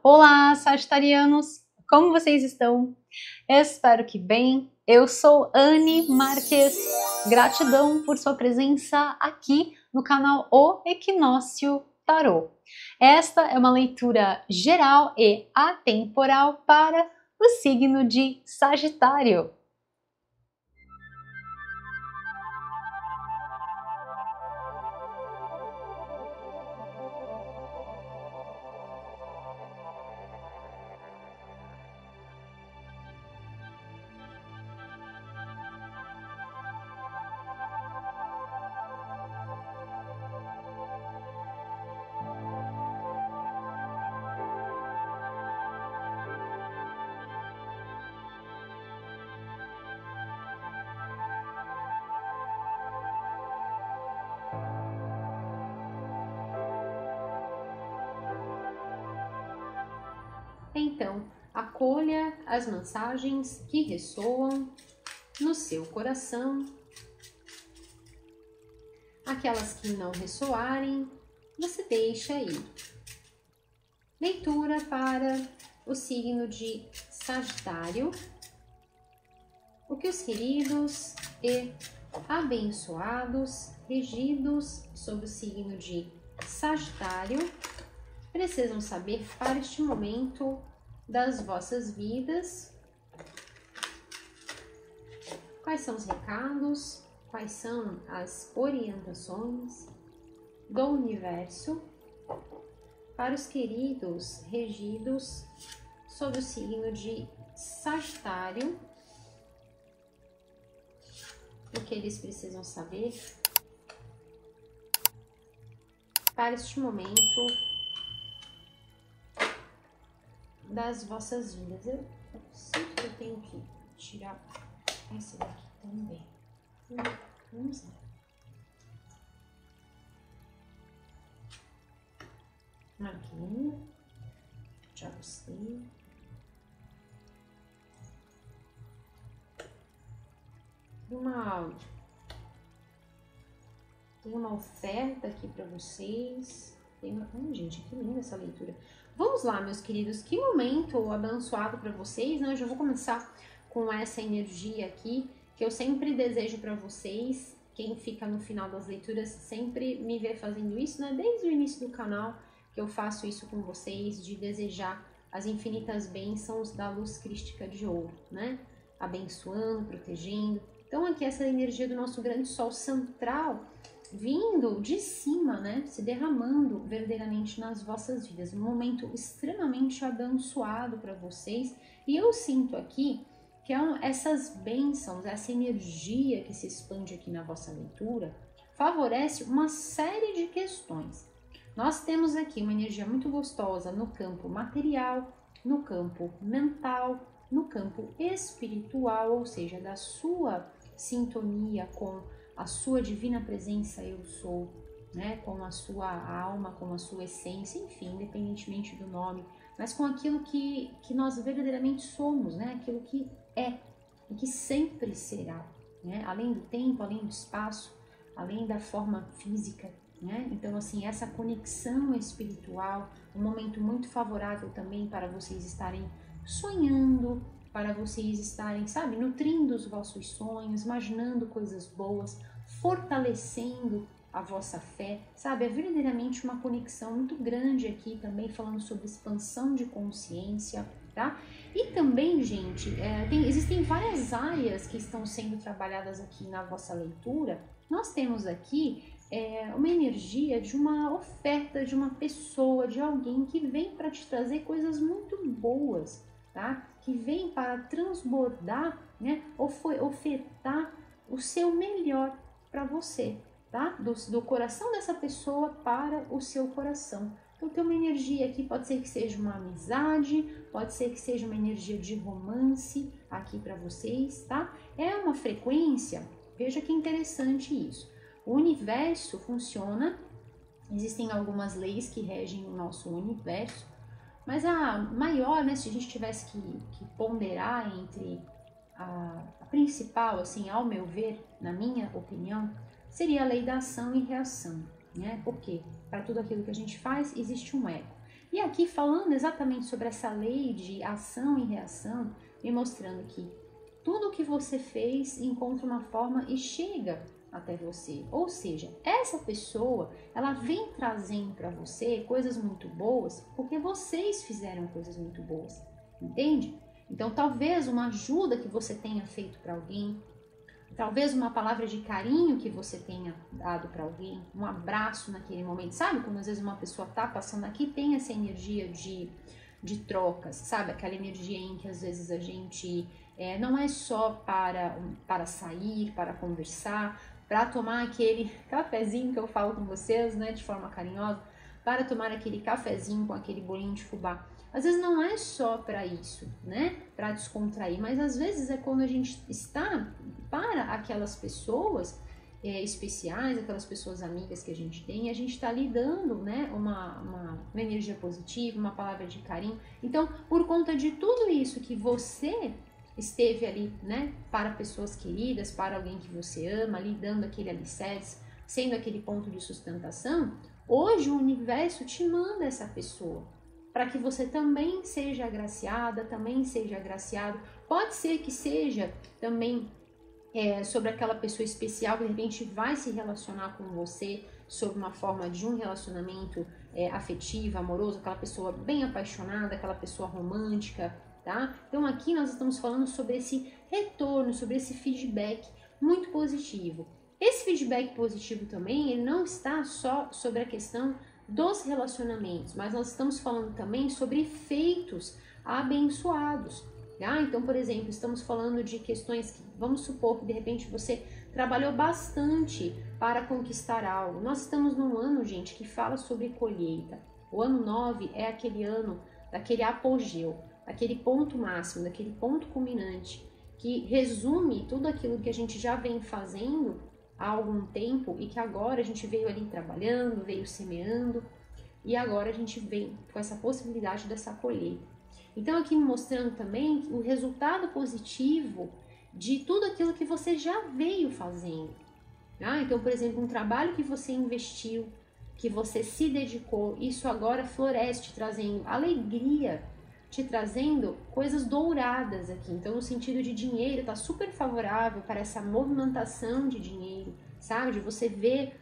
Olá, sagitarianos! Como vocês estão? Eu espero que bem. Eu sou Anne Marques. Gratidão por sua presença aqui no canal O Equinócio Tarô. Esta é uma leitura geral e atemporal para o signo de Sagitário. Então, acolha as mensagens que ressoam no seu coração. Aquelas que não ressoarem, você deixa aí. Leitura para o signo de Sagitário. O que os queridos e abençoados, regidos sob o signo de Sagitário, precisam saber para este momento das vossas vidas. Quais são os recados? Quais são as orientações do universo para os queridos regidos sob o signo de Sagitário? O que eles precisam saber para este momento das vossas vidas. Eu sinto que eu tenho que tirar essa daqui também. Vamos lá. Aqui. Já gostei. Tem uma oferta aqui para vocês. Gente, que linda essa leitura. Vamos lá, meus queridos, que momento abençoado para vocês, né? Eu já vou começar com essa energia aqui, que eu sempre desejo para vocês. Quem fica no final das leituras sempre me vê fazendo isso, né? Desde o início do canal que eu faço isso com vocês, de desejar as infinitas bênçãos da luz crística de ouro, né? Abençoando, protegendo. Então aqui essa energia do nosso grande sol central, vindo de cima, né, se derramando verdadeiramente nas vossas vidas. Um momento extremamente abençoado para vocês. E eu sinto aqui que essas bênçãos, essa energia que se expande aqui na vossa leitura, favorece uma série de questões. Nós temos aqui uma energia muito gostosa no campo material, no campo mental, no campo espiritual, ou seja, da sua sintonia com a sua divina presença eu sou, né? Com a sua alma, com a sua essência, enfim, independentemente do nome, mas com aquilo que nós verdadeiramente somos, né? Aquilo que é e que sempre será, né? Além do tempo, além do espaço, além da forma física, né? Então, assim, essa conexão espiritual, um momento muito favorável também para vocês estarem sonhando, para vocês estarem, sabe, nutrindo os vossos sonhos, imaginando coisas boas, fortalecendo a vossa fé, sabe? É verdadeiramente uma conexão muito grande aqui também, falando sobre expansão de consciência, tá? E também, gente, existem várias áreas que estão sendo trabalhadas aqui na vossa leitura. Nós temos aqui uma energia de uma oferta, de uma pessoa, de alguém que vem para te trazer coisas muito boas, tá? Que vem para transbordar, né? Ofertar o seu melhor para você, tá? Do coração dessa pessoa para o seu coração. Então tem uma energia aqui, pode ser que seja uma amizade, pode ser que seja uma energia de romance aqui para vocês, tá? É uma frequência, veja que interessante isso. O universo funciona, existem algumas leis que regem o nosso universo, mas a maior, né, se a gente tivesse que ponderar entre a principal, assim, ao meu ver, na minha opinião, seria a lei da ação e reação, né? Porque para tudo aquilo que a gente faz, existe um ego. E aqui falando exatamente sobre essa lei de ação e reação, me mostrando que tudo que você fez encontra uma forma e chega até você. Ou seja, essa pessoa, ela vem trazendo para você coisas muito boas porque vocês fizeram coisas muito boas, entende? Então, talvez uma ajuda que você tenha feito para alguém, talvez uma palavra de carinho que você tenha dado para alguém, um abraço naquele momento, sabe? Quando às vezes uma pessoa tá passando aqui, tem essa energia de trocas, sabe? Aquela energia em que às vezes a gente não é só para sair, para conversar, para tomar aquele cafezinho que eu falo com vocês, né, de forma carinhosa, para tomar aquele cafezinho com aquele bolinho de fubá. Às vezes não é só para isso, né, para descontrair, mas às vezes é quando a gente está para aquelas pessoas especiais, aquelas pessoas amigas que a gente tem, a gente está lhe dando, né, uma energia positiva, uma palavra de carinho. Então, por conta de tudo isso que você esteve ali, né, para pessoas queridas, para alguém que você ama, lhe dando aquele alicerce, sendo aquele ponto de sustentação, hoje o universo te manda essa pessoa, para que você também seja agraciada, também seja agraciado. Pode ser que seja também sobre aquela pessoa especial que de repente vai se relacionar com você sob uma forma de um relacionamento afetivo, amoroso, aquela pessoa bem apaixonada, aquela pessoa romântica, tá? Então aqui nós estamos falando sobre esse retorno, sobre esse feedback muito positivo. Esse feedback positivo também, ele não está só sobre a questão dos relacionamentos, mas nós estamos falando também sobre efeitos abençoados. Tá? Então, por exemplo, estamos falando de questões que, vamos supor que de repente você trabalhou bastante para conquistar algo. Nós estamos num ano, gente, que fala sobre colheita. O ano 9 é aquele ano daquele apogeu, daquele ponto máximo, daquele ponto culminante, que resume tudo aquilo que a gente já vem fazendo há algum tempo e que agora a gente veio ali trabalhando, veio semeando e agora a gente vem com essa possibilidade dessa colheita. Então aqui me mostrando também o resultado positivo de tudo aquilo que você já veio fazendo. Tá? Então, por exemplo, um trabalho que você investiu, que você se dedicou, isso agora floresce, te trazendo alegria, te trazendo coisas douradas aqui. Então, no sentido de dinheiro, está super favorável para essa movimentação de dinheiro, sabe? De você ver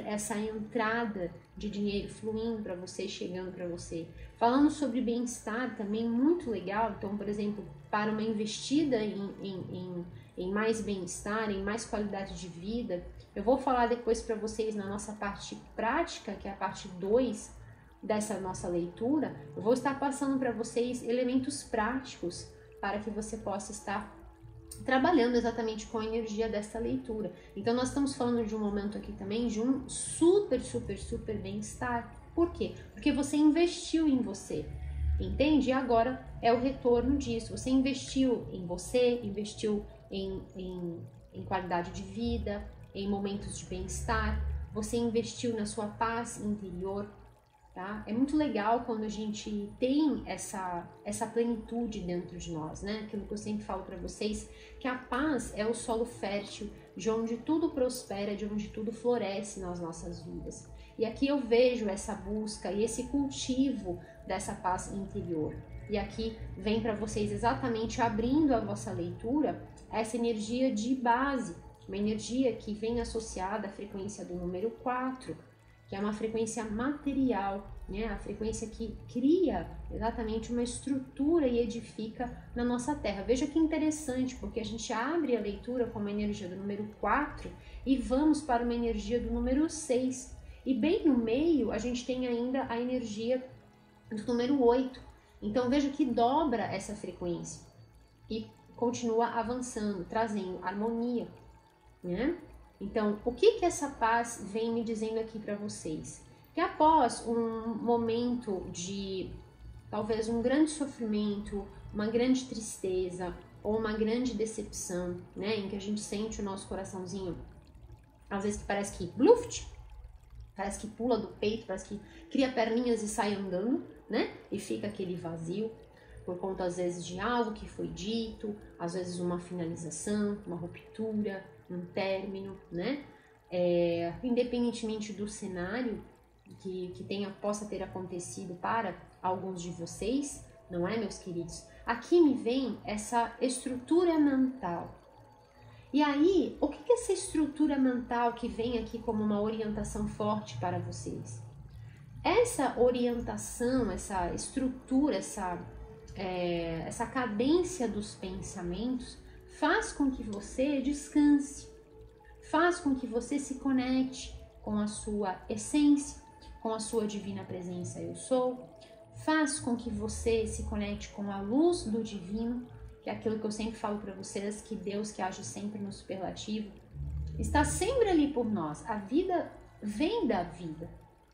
essa entrada de dinheiro fluindo para você, chegando para você. Falando sobre bem-estar também, muito legal. Então, por exemplo, para uma investida em mais bem-estar, em mais qualidade de vida, eu vou falar depois para vocês na nossa parte prática, que é a parte 2 dessa nossa leitura, eu vou estar passando para vocês elementos práticos para que você possa estar trabalhando exatamente com a energia dessa leitura. Então nós estamos falando de um momento aqui também de um super bem-estar. Por quê? Porque você investiu em você, entende? E agora é o retorno disso. Você investiu em você, investiu em qualidade de vida, em momentos de bem-estar, você investiu na sua paz interior. Tá? É muito legal quando a gente tem essa plenitude dentro de nós, né? Aquilo que eu sempre falo para vocês, que a paz é o solo fértil, de onde tudo prospera, de onde tudo floresce nas nossas vidas. E aqui eu vejo essa busca e esse cultivo dessa paz interior. E aqui vem para vocês exatamente abrindo a vossa leitura essa energia de base, uma energia que vem associada à frequência do número 4, que é uma frequência material, né? A frequência que cria exatamente uma estrutura e edifica na nossa Terra. Veja que interessante, porque a gente abre a leitura com uma energia do número 4 e vamos para uma energia do número 6. E bem no meio a gente tem ainda a energia do número 8. Então veja que dobra essa frequência e continua avançando, trazendo harmonia, né? Então, o que essa paz vem me dizendo aqui para vocês? Que após um momento de talvez um grande sofrimento, uma grande tristeza ou uma grande decepção, né, em que a gente sente o nosso coraçãozinho, às vezes que parece que bluft, parece que pula do peito, parece que cria perninhas e sai andando, né, e fica aquele vazio por conta às vezes de algo que foi dito, às vezes uma finalização, uma ruptura, um término, né? Independentemente do cenário, possa ter acontecido para alguns de vocês, não é, meus queridos? Aqui me vem essa estrutura mental. E aí, o que é essa estrutura mental que vem aqui como uma orientação forte para vocês? Essa orientação, essa estrutura, essa cadência dos pensamentos faz com que você descanse, faz com que você se conecte com a sua essência, com a sua divina presença eu sou, faz com que você se conecte com a luz do divino, que é aquilo que eu sempre falo para vocês, que Deus, que age sempre no superlativo, está sempre ali por nós. A vida vem da vida,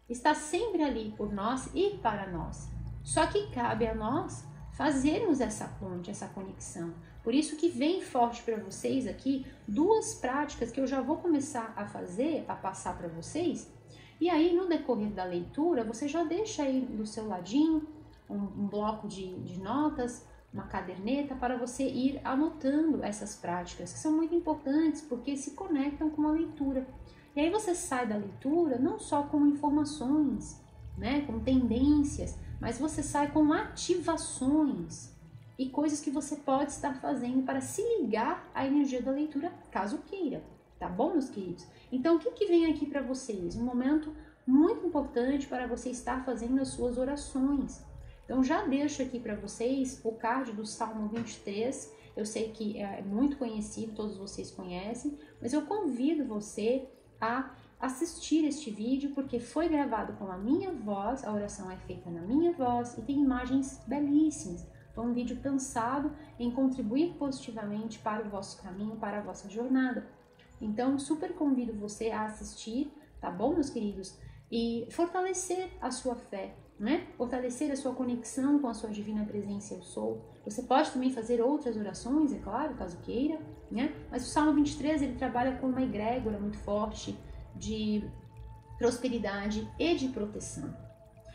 está sempre ali por nós e para nós. Só que cabe a nós fazermos essa ponte, essa conexão. Por isso que vem forte para vocês aqui duas práticas que eu já vou começar a fazer, a passar para vocês. E aí, no decorrer da leitura, você já deixa aí do seu ladinho um bloco de notas, uma caderneta, para você ir anotando essas práticas, que são muito importantes, porque se conectam com a leitura. E aí você sai da leitura não só com informações, né, com tendências, mas você sai com ativações e coisas que você pode estar fazendo para se ligar à energia da leitura, caso queira. Tá bom, meus queridos? Então, o que vem aqui para vocês? Um momento muito importante para você estar fazendo as suas orações. Então, já deixo aqui para vocês o card do Salmo 23. Eu sei que é muito conhecido, todos vocês conhecem, mas eu convido você a assistir este vídeo, porque foi gravado com a minha voz, a oração é feita na minha voz e tem imagens belíssimas. Foi um vídeo pensado em contribuir positivamente para o vosso caminho, para a vossa jornada. Então, super convido você a assistir, tá bom, meus queridos? E fortalecer a sua fé, né? Fortalecer a sua conexão com a sua divina presença eu sou. Você pode também fazer outras orações, é claro, caso queira, né? Mas o Salmo 23, ele trabalha com uma egrégora muito forte de prosperidade e de proteção.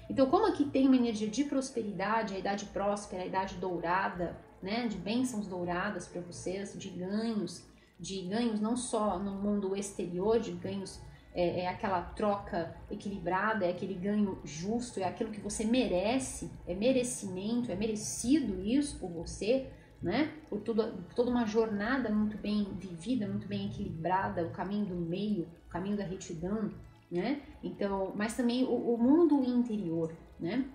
Então, como aqui tem uma energia de prosperidade, a idade próspera, a idade dourada, né? De bênçãos douradas para vocês, de ganhos não só no mundo exterior, de ganhos, é aquela troca equilibrada, é aquele ganho justo, é aquilo que você merece, é merecimento, é merecido isso por você, né? Por toda uma jornada muito bem vivida, muito bem equilibrada, o caminho do meio, o caminho da retidão, né? Então, mas também o mundo interior, né?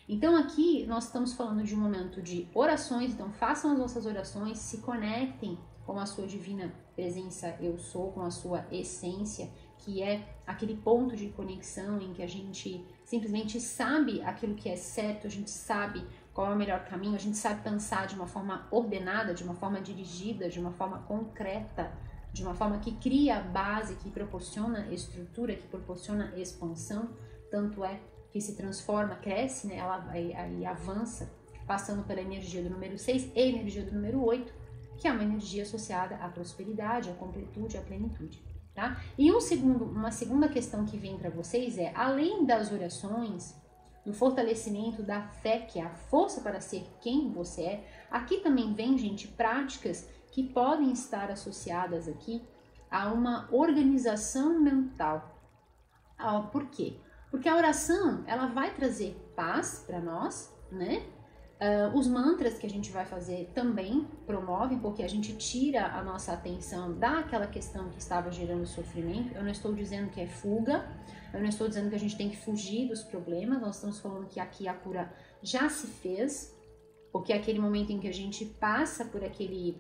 Então aqui nós estamos falando de um momento de orações, então façam as vossas orações, se conectem com a sua divina presença eu sou, com a sua essência, que é aquele ponto de conexão em que a gente simplesmente sabe aquilo que é certo, a gente sabe qual é o melhor caminho, a gente sabe pensar de uma forma ordenada, de uma forma dirigida, de uma forma concreta, de uma forma que cria a base, que proporciona estrutura, que proporciona expansão, tanto é que se transforma, cresce, né? Ela aí avança, passando pela energia do número 6 e energia do número 8, que é uma energia associada à prosperidade, à completude, à plenitude, tá? E uma segunda questão que vem para vocês é, além das orações, do fortalecimento da fé, que é a força para ser quem você é, aqui também vem, gente, práticas que podem estar associadas aqui a uma organização mental. Por quê? Porque a oração, ela vai trazer paz para nós, né? Os mantras que a gente vai fazer também promovem, porque a gente tira a nossa atenção daquela questão que estava gerando sofrimento. Eu não estou dizendo que é fuga, eu não estou dizendo que a gente tem que fugir dos problemas, nós estamos falando que aqui a cura já se fez, porque é aquele momento em que a gente passa por aquele...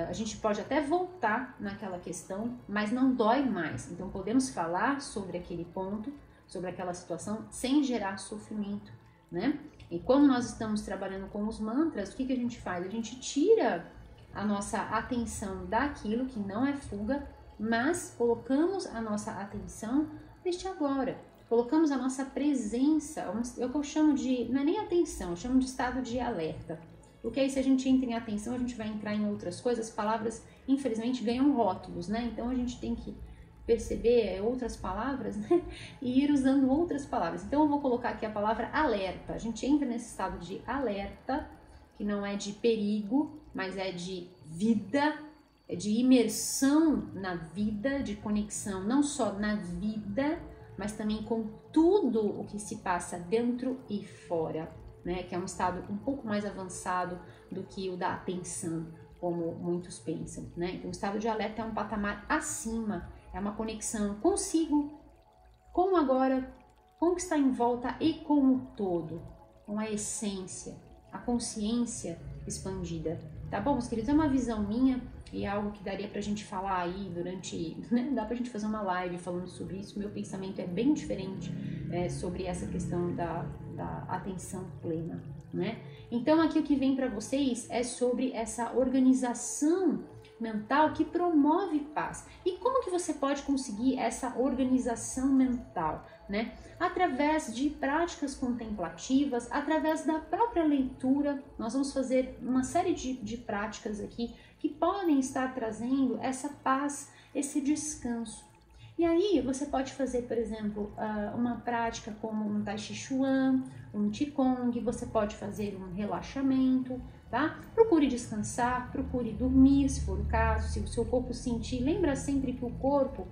a gente pode até voltar naquela questão, mas não dói mais. Então podemos falar sobre aquele ponto, sobre aquela situação, sem gerar sofrimento, né? E quando nós estamos trabalhando com os mantras, o que a gente faz? A gente tira a nossa atenção daquilo que não é fuga, mas colocamos a nossa atenção neste agora. Colocamos a nossa presença, é o que eu chamo de, não é nem atenção, eu chamo de estado de alerta. Porque aí se a gente entra em atenção, a gente vai entrar em outras coisas, as palavras infelizmente ganham rótulos, né? Então a gente tem que perceber outras palavras, né? E ir usando outras palavras. Então eu vou colocar aqui a palavra alerta. A gente entra nesse estado de alerta, que não é de perigo, mas é de vida, é de imersão na vida, de conexão não só na vida, mas também com tudo o que se passa dentro e fora, né? Que é um estado um pouco mais avançado do que o da atenção, como muitos pensam, né? Então, o estado de alerta é um patamar acima, é uma conexão consigo, com o agora, com o que está em volta e com o todo, com a essência, a consciência expandida. Tá bom, meus queridos? É uma visão minha e é algo que daria pra gente falar aí durante, né? Dá pra gente fazer uma live falando sobre isso. Meu pensamento é bem diferente sobre essa questão da atenção plena, né? Então aqui o que vem para vocês é sobre essa organização mental que promove paz. E como que você pode conseguir essa organização mental, né? Através de práticas contemplativas, através da própria leitura. Nós vamos fazer uma série de práticas aqui que podem estar trazendo essa paz, esse descanso. E aí você pode fazer, por exemplo, uma prática como um Tai Chi Chuan, um Qigong, você pode fazer um relaxamento, tá? Procure descansar, procure dormir, se for o caso, se o seu corpo sentir. Lembra sempre que o corpo,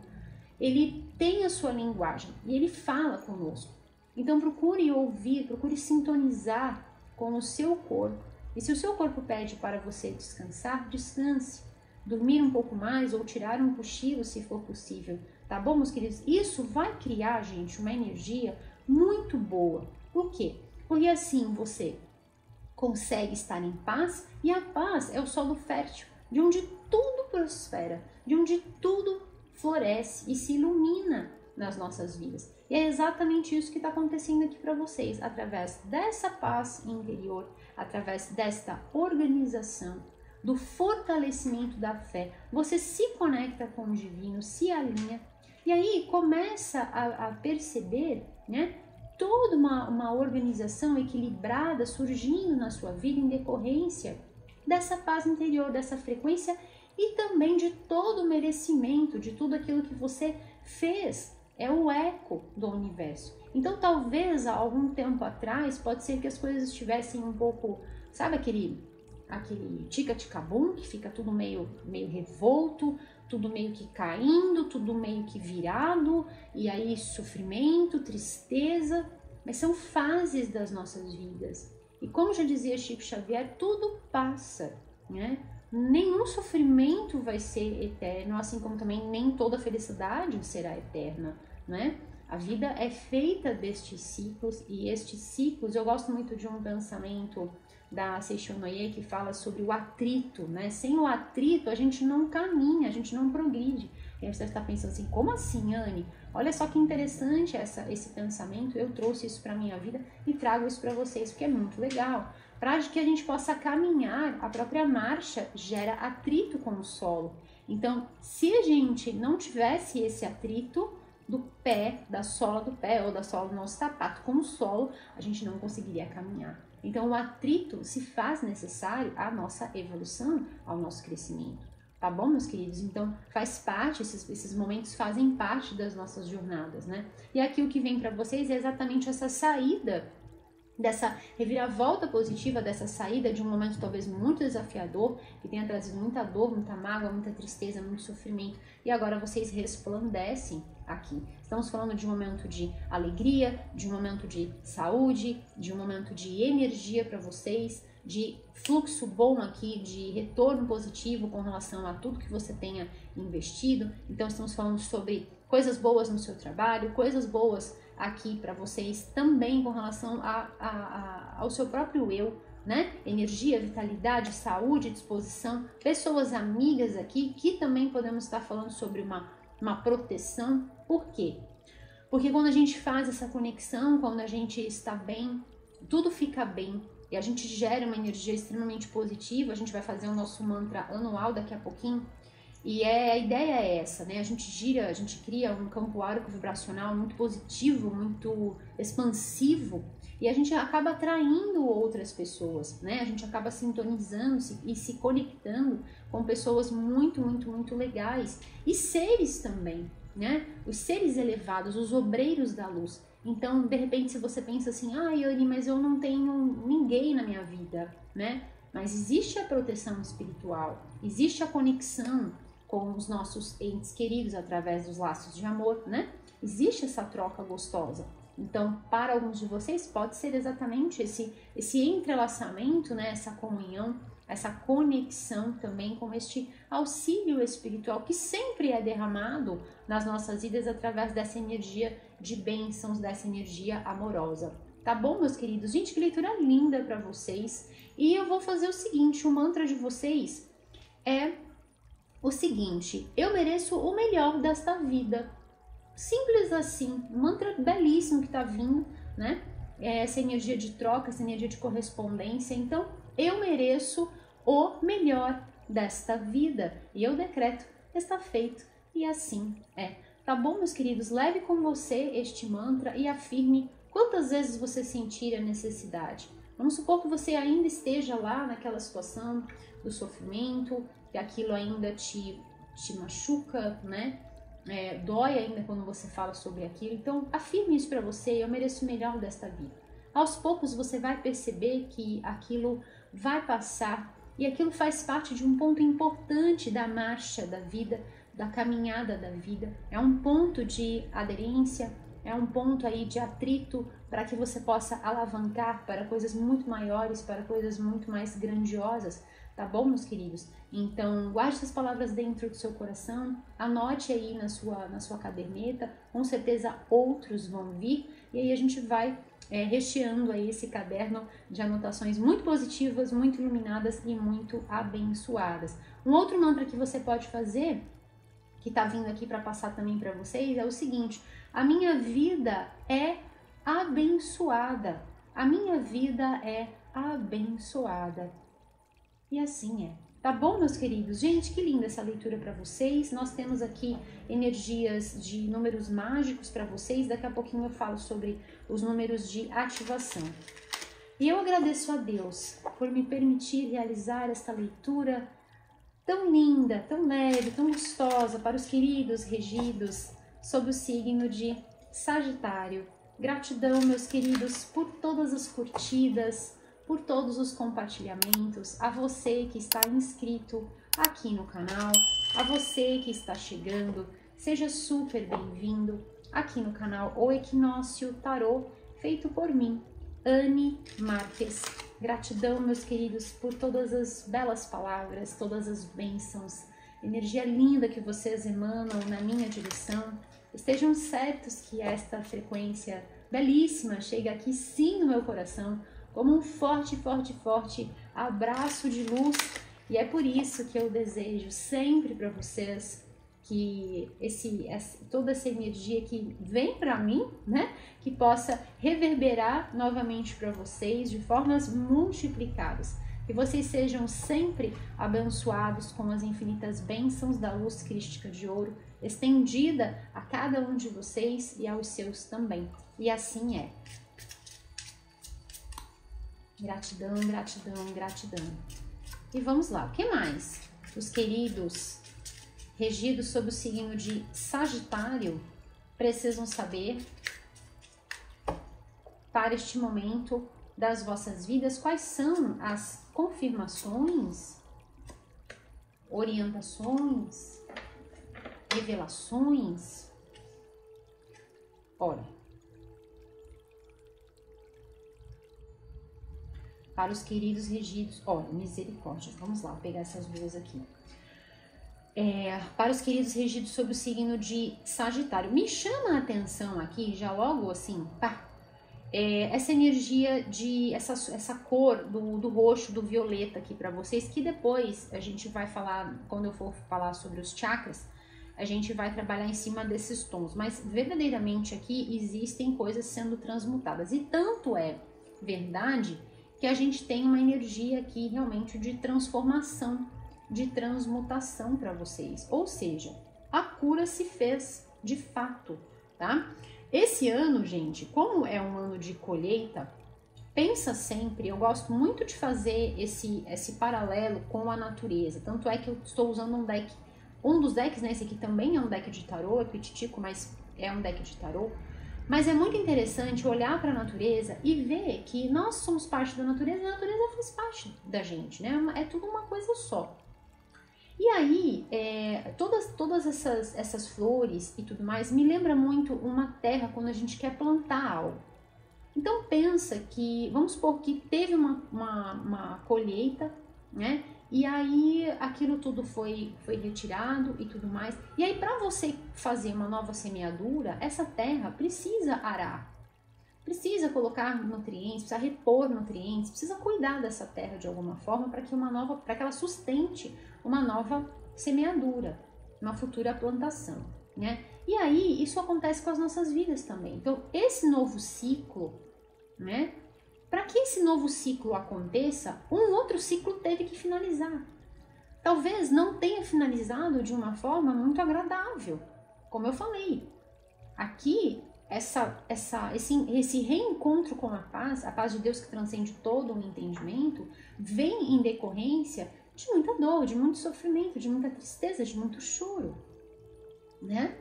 ele tem a sua linguagem e ele fala conosco. Então procure ouvir, procure sintonizar com o seu corpo. E se o seu corpo pede para você descansar, descanse. Dormir um pouco mais ou tirar um cochilo, se for possível. Tá bom, meus queridos? Isso vai criar, gente, uma energia muito boa. Por quê? Porque assim você consegue estar em paz, e a paz é o solo fértil, de onde tudo prospera, de onde tudo floresce e se ilumina nas nossas vidas. E é exatamente isso que está acontecendo aqui para vocês, através dessa paz interior, através desta organização, do fortalecimento da fé. Você se conecta com o divino, se alinha, e aí começa a perceber, né, toda uma organização equilibrada surgindo na sua vida em decorrência dessa paz interior, dessa frequência e também de todo o merecimento, de tudo aquilo que você fez. É o eco do universo. Então talvez há algum tempo atrás pode ser que as coisas estivessem um pouco, sabe aquele tica-tica-bum, que fica tudo meio revolto, tudo meio que caindo, tudo meio que virado, e aí sofrimento, tristeza, mas são fases das nossas vidas. E como já dizia Chico Xavier, tudo passa, né? Nenhum sofrimento vai ser eterno, assim como também nem toda felicidade será eterna, né? A vida é feita destes ciclos, e estes ciclos, eu gosto muito de um pensamento da Seishun Noye que fala sobre o atrito, né? Sem o atrito a gente não caminha, a gente não progride. E aí você está pensando assim, como assim, Anne? Olha só que interessante esse pensamento, eu trouxe isso para a minha vida e trago isso para vocês, porque é muito legal. Para que a gente possa caminhar, a própria marcha gera atrito com o solo. Então, se a gente não tivesse esse atrito do pé, da sola do pé ou da sola do nosso sapato com o solo, a gente não conseguiria caminhar. Então, o atrito se faz necessário à nossa evolução, ao nosso crescimento. Tá bom, meus queridos? Então, faz parte, esses momentos fazem parte das nossas jornadas, né? E aqui o que vem para vocês é exatamente essa saída, dessa reviravolta positiva, dessa saída de um momento talvez muito desafiador, que tenha trazido muita dor, muita mágoa, muita tristeza, muito sofrimento, e agora vocês resplandecem aqui. Estamos falando de um momento de alegria, de um momento de saúde, de um momento de energia para vocês, de fluxo bom aqui, de retorno positivo com relação a tudo que você tenha investido. Então estamos falando sobre coisas boas no seu trabalho, coisas boas aqui para vocês também com relação ao seu próprio eu, né? Energia, vitalidade, saúde, disposição, pessoas amigas aqui que também podemos estar falando sobre uma proteção. Por quê? Porque quando a gente faz essa conexão, quando a gente está bem, tudo fica bem e a gente gera uma energia extremamente positiva. A gente vai fazer o nosso mantra anual daqui a pouquinho. E a ideia é essa, né? A gente cria um campo áurico vibracional muito positivo, muito expansivo, e a gente acaba atraindo outras pessoas, né? A gente acaba sintonizando-se e se conectando com pessoas muito, muito, muito legais. E seres também, né? Os seres elevados, os obreiros da luz. Então, de repente, se você pensa assim, Anne, mas eu não tenho ninguém na minha vida, né? Mas existe a proteção espiritual, existe a conexão com os nossos entes queridos através dos laços de amor, né? Existe essa troca gostosa. Então, para alguns de vocês, pode ser exatamente esse entrelaçamento, né? Essa comunhão, essa conexão também com este auxílio espiritual que sempre é derramado nas nossas vidas através dessa energia de bênçãos, dessa energia amorosa. Tá bom, meus queridos? Gente, que leitura linda para vocês. E eu vou fazer o seguinte, o mantra de vocês é o seguinte: eu mereço o melhor desta vida. Simples assim, um mantra belíssimo que tá vindo, né? Essa energia de troca, essa energia de correspondência. Então, eu mereço o melhor desta vida. E eu decreto, está feito. E assim é. Tá bom, meus queridos? Leve com você este mantra e afirme quantas vezes você sentir a necessidade. Vamos supor que você ainda esteja lá naquela situação do sofrimento, que aquilo ainda te machuca, né? Dói ainda quando você fala sobre aquilo. Então, afirme isso para você: eu mereço o melhor desta vida. Aos poucos você vai perceber que aquilo vai passar e aquilo faz parte de um ponto importante da marcha da vida, da caminhada da vida. É um ponto de aderência, é um ponto aí de atrito para que você possa alavancar para coisas muito maiores, para coisas muito mais grandiosas. Tá bom, meus queridos? Então, guarde essas palavras dentro do seu coração, anote aí na sua caderneta, com certeza outros vão vir, e aí a gente vai recheando aí esse caderno de anotações muito positivas, muito iluminadas e muito abençoadas. Um outro mantra que você pode fazer, que tá vindo aqui para passar também para vocês, é o seguinte: a minha vida é abençoada. A minha vida é abençoada. E assim é. Tá bom, meus queridos? Gente, que linda essa leitura para vocês. Nós temos aqui energias de números mágicos para vocês. Daqui a pouquinho eu falo sobre os números de ativação. E eu agradeço a Deus por me permitir realizar esta leitura tão linda, tão leve, tão gostosa para os queridos regidos sob o signo de Sagitário. Gratidão, meus queridos, por todas as curtidas, por todos os compartilhamentos, a você que está inscrito aqui no canal, a você que está chegando, seja super bem-vindo aqui no canal O Equinócio Tarô, feito por mim, Anne Marques. Gratidão, meus queridos, por todas as belas palavras, todas as bênçãos, energia linda que vocês emanam na minha direção. Estejam certos que esta frequência belíssima chega aqui sim no meu coração, como um forte, forte, forte abraço de luz. E é por isso que eu desejo sempre para vocês que toda essa energia que vem para mim, né, que possa reverberar novamente para vocês de formas multiplicadas. Que vocês sejam sempre abençoados com as infinitas bênçãos da luz crística de ouro, estendida a cada um de vocês e aos seus também. E assim é. Gratidão, gratidão, gratidão. E vamos lá, o que mais? Os queridos regidos sob o signo de Sagitário precisam saber para este momento das vossas vidas, quais são as confirmações, orientações, revelações. Ora, para os queridos regidos, olha, misericórdia, vamos lá, vou pegar essas duas aqui. Para os queridos regidos sob o signo de Sagitário, me chama a atenção aqui, já logo assim, pá, essa energia de, essa cor do roxo, do violeta aqui para vocês, que depois a gente vai falar, quando eu for falar sobre os chakras, a gente vai trabalhar em cima desses tons, mas verdadeiramente aqui existem coisas sendo transmutadas, e tanto é verdade que a gente tem uma energia aqui realmente de transformação, de transmutação para vocês, ou seja, a cura se fez de fato, tá? Esse ano, gente, como é um ano de colheita, pensa sempre, eu gosto muito de fazer esse paralelo com a natureza, tanto é que eu estou usando um dos decks, né, esse aqui também é um deck de tarô, é pititico, mas é um deck de tarô, mas é muito interessante olhar para a natureza e ver que nós somos parte da natureza e a natureza faz parte da gente, né, é tudo uma coisa só. E aí, todas essas flores e tudo mais me lembra muito uma terra quando a gente quer plantar algo. Então pensa que, vamos supor que teve uma colheita, né? E aí aquilo tudo foi retirado e tudo mais. E aí para você fazer uma nova semeadura, essa terra precisa arar. Precisa colocar nutrientes, precisa repor nutrientes, precisa cuidar dessa terra de alguma forma para que ela sustente uma nova semeadura, uma futura plantação, né? E aí isso acontece com as nossas vidas também. Então esse novo ciclo, né? Para que esse novo ciclo aconteça, um outro ciclo teve que finalizar. Talvez não tenha finalizado de uma forma muito agradável, como eu falei. Aqui esse reencontro com a paz de Deus que transcende todo o entendimento, vem em decorrência de muita dor, de muito sofrimento, de muita tristeza, de muito choro, né?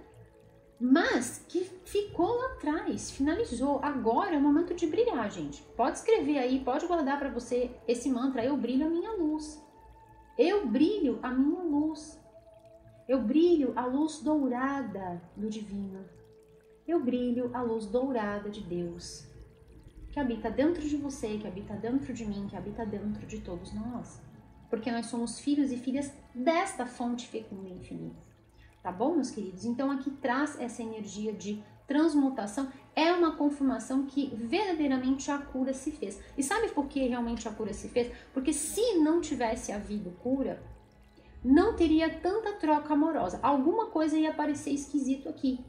Mas que ficou lá atrás, finalizou. Agora é o momento de brilhar, gente. Pode escrever aí, pode guardar para você esse mantra: eu brilho a minha luz. Eu brilho a minha luz. Eu brilho a luz dourada do divino. Eu brilho a luz dourada de Deus, que habita dentro de você, que habita dentro de mim, que habita dentro de todos nós. Porque nós somos filhos e filhas desta fonte fecunda e infinita. Tá bom, meus queridos? Então aqui traz essa energia de transmutação. É uma confirmação que verdadeiramente a cura se fez. E sabe por que realmente a cura se fez? Porque se não tivesse havido cura, não teria tanta troca amorosa. Alguma coisa ia parecer esquisito aqui.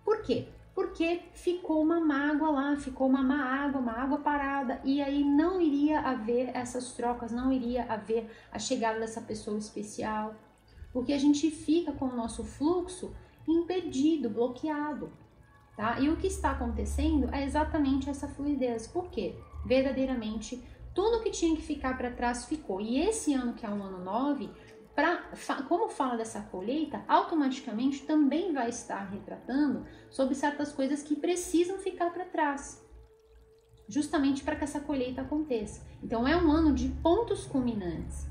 Por quê? Porque ficou uma mágoa lá, ficou uma água parada, e aí não iria haver essas trocas, não iria haver a chegada dessa pessoa especial, porque a gente fica com o nosso fluxo impedido, bloqueado, tá? E o que está acontecendo é exatamente essa fluidez. Por quê? Verdadeiramente, tudo que tinha que ficar para trás ficou. E esse ano, que é um ano 9, como fala dessa colheita, automaticamente também vai estar retratando sobre certas coisas que precisam ficar para trás, justamente para que essa colheita aconteça. Então é um ano de pontos culminantes.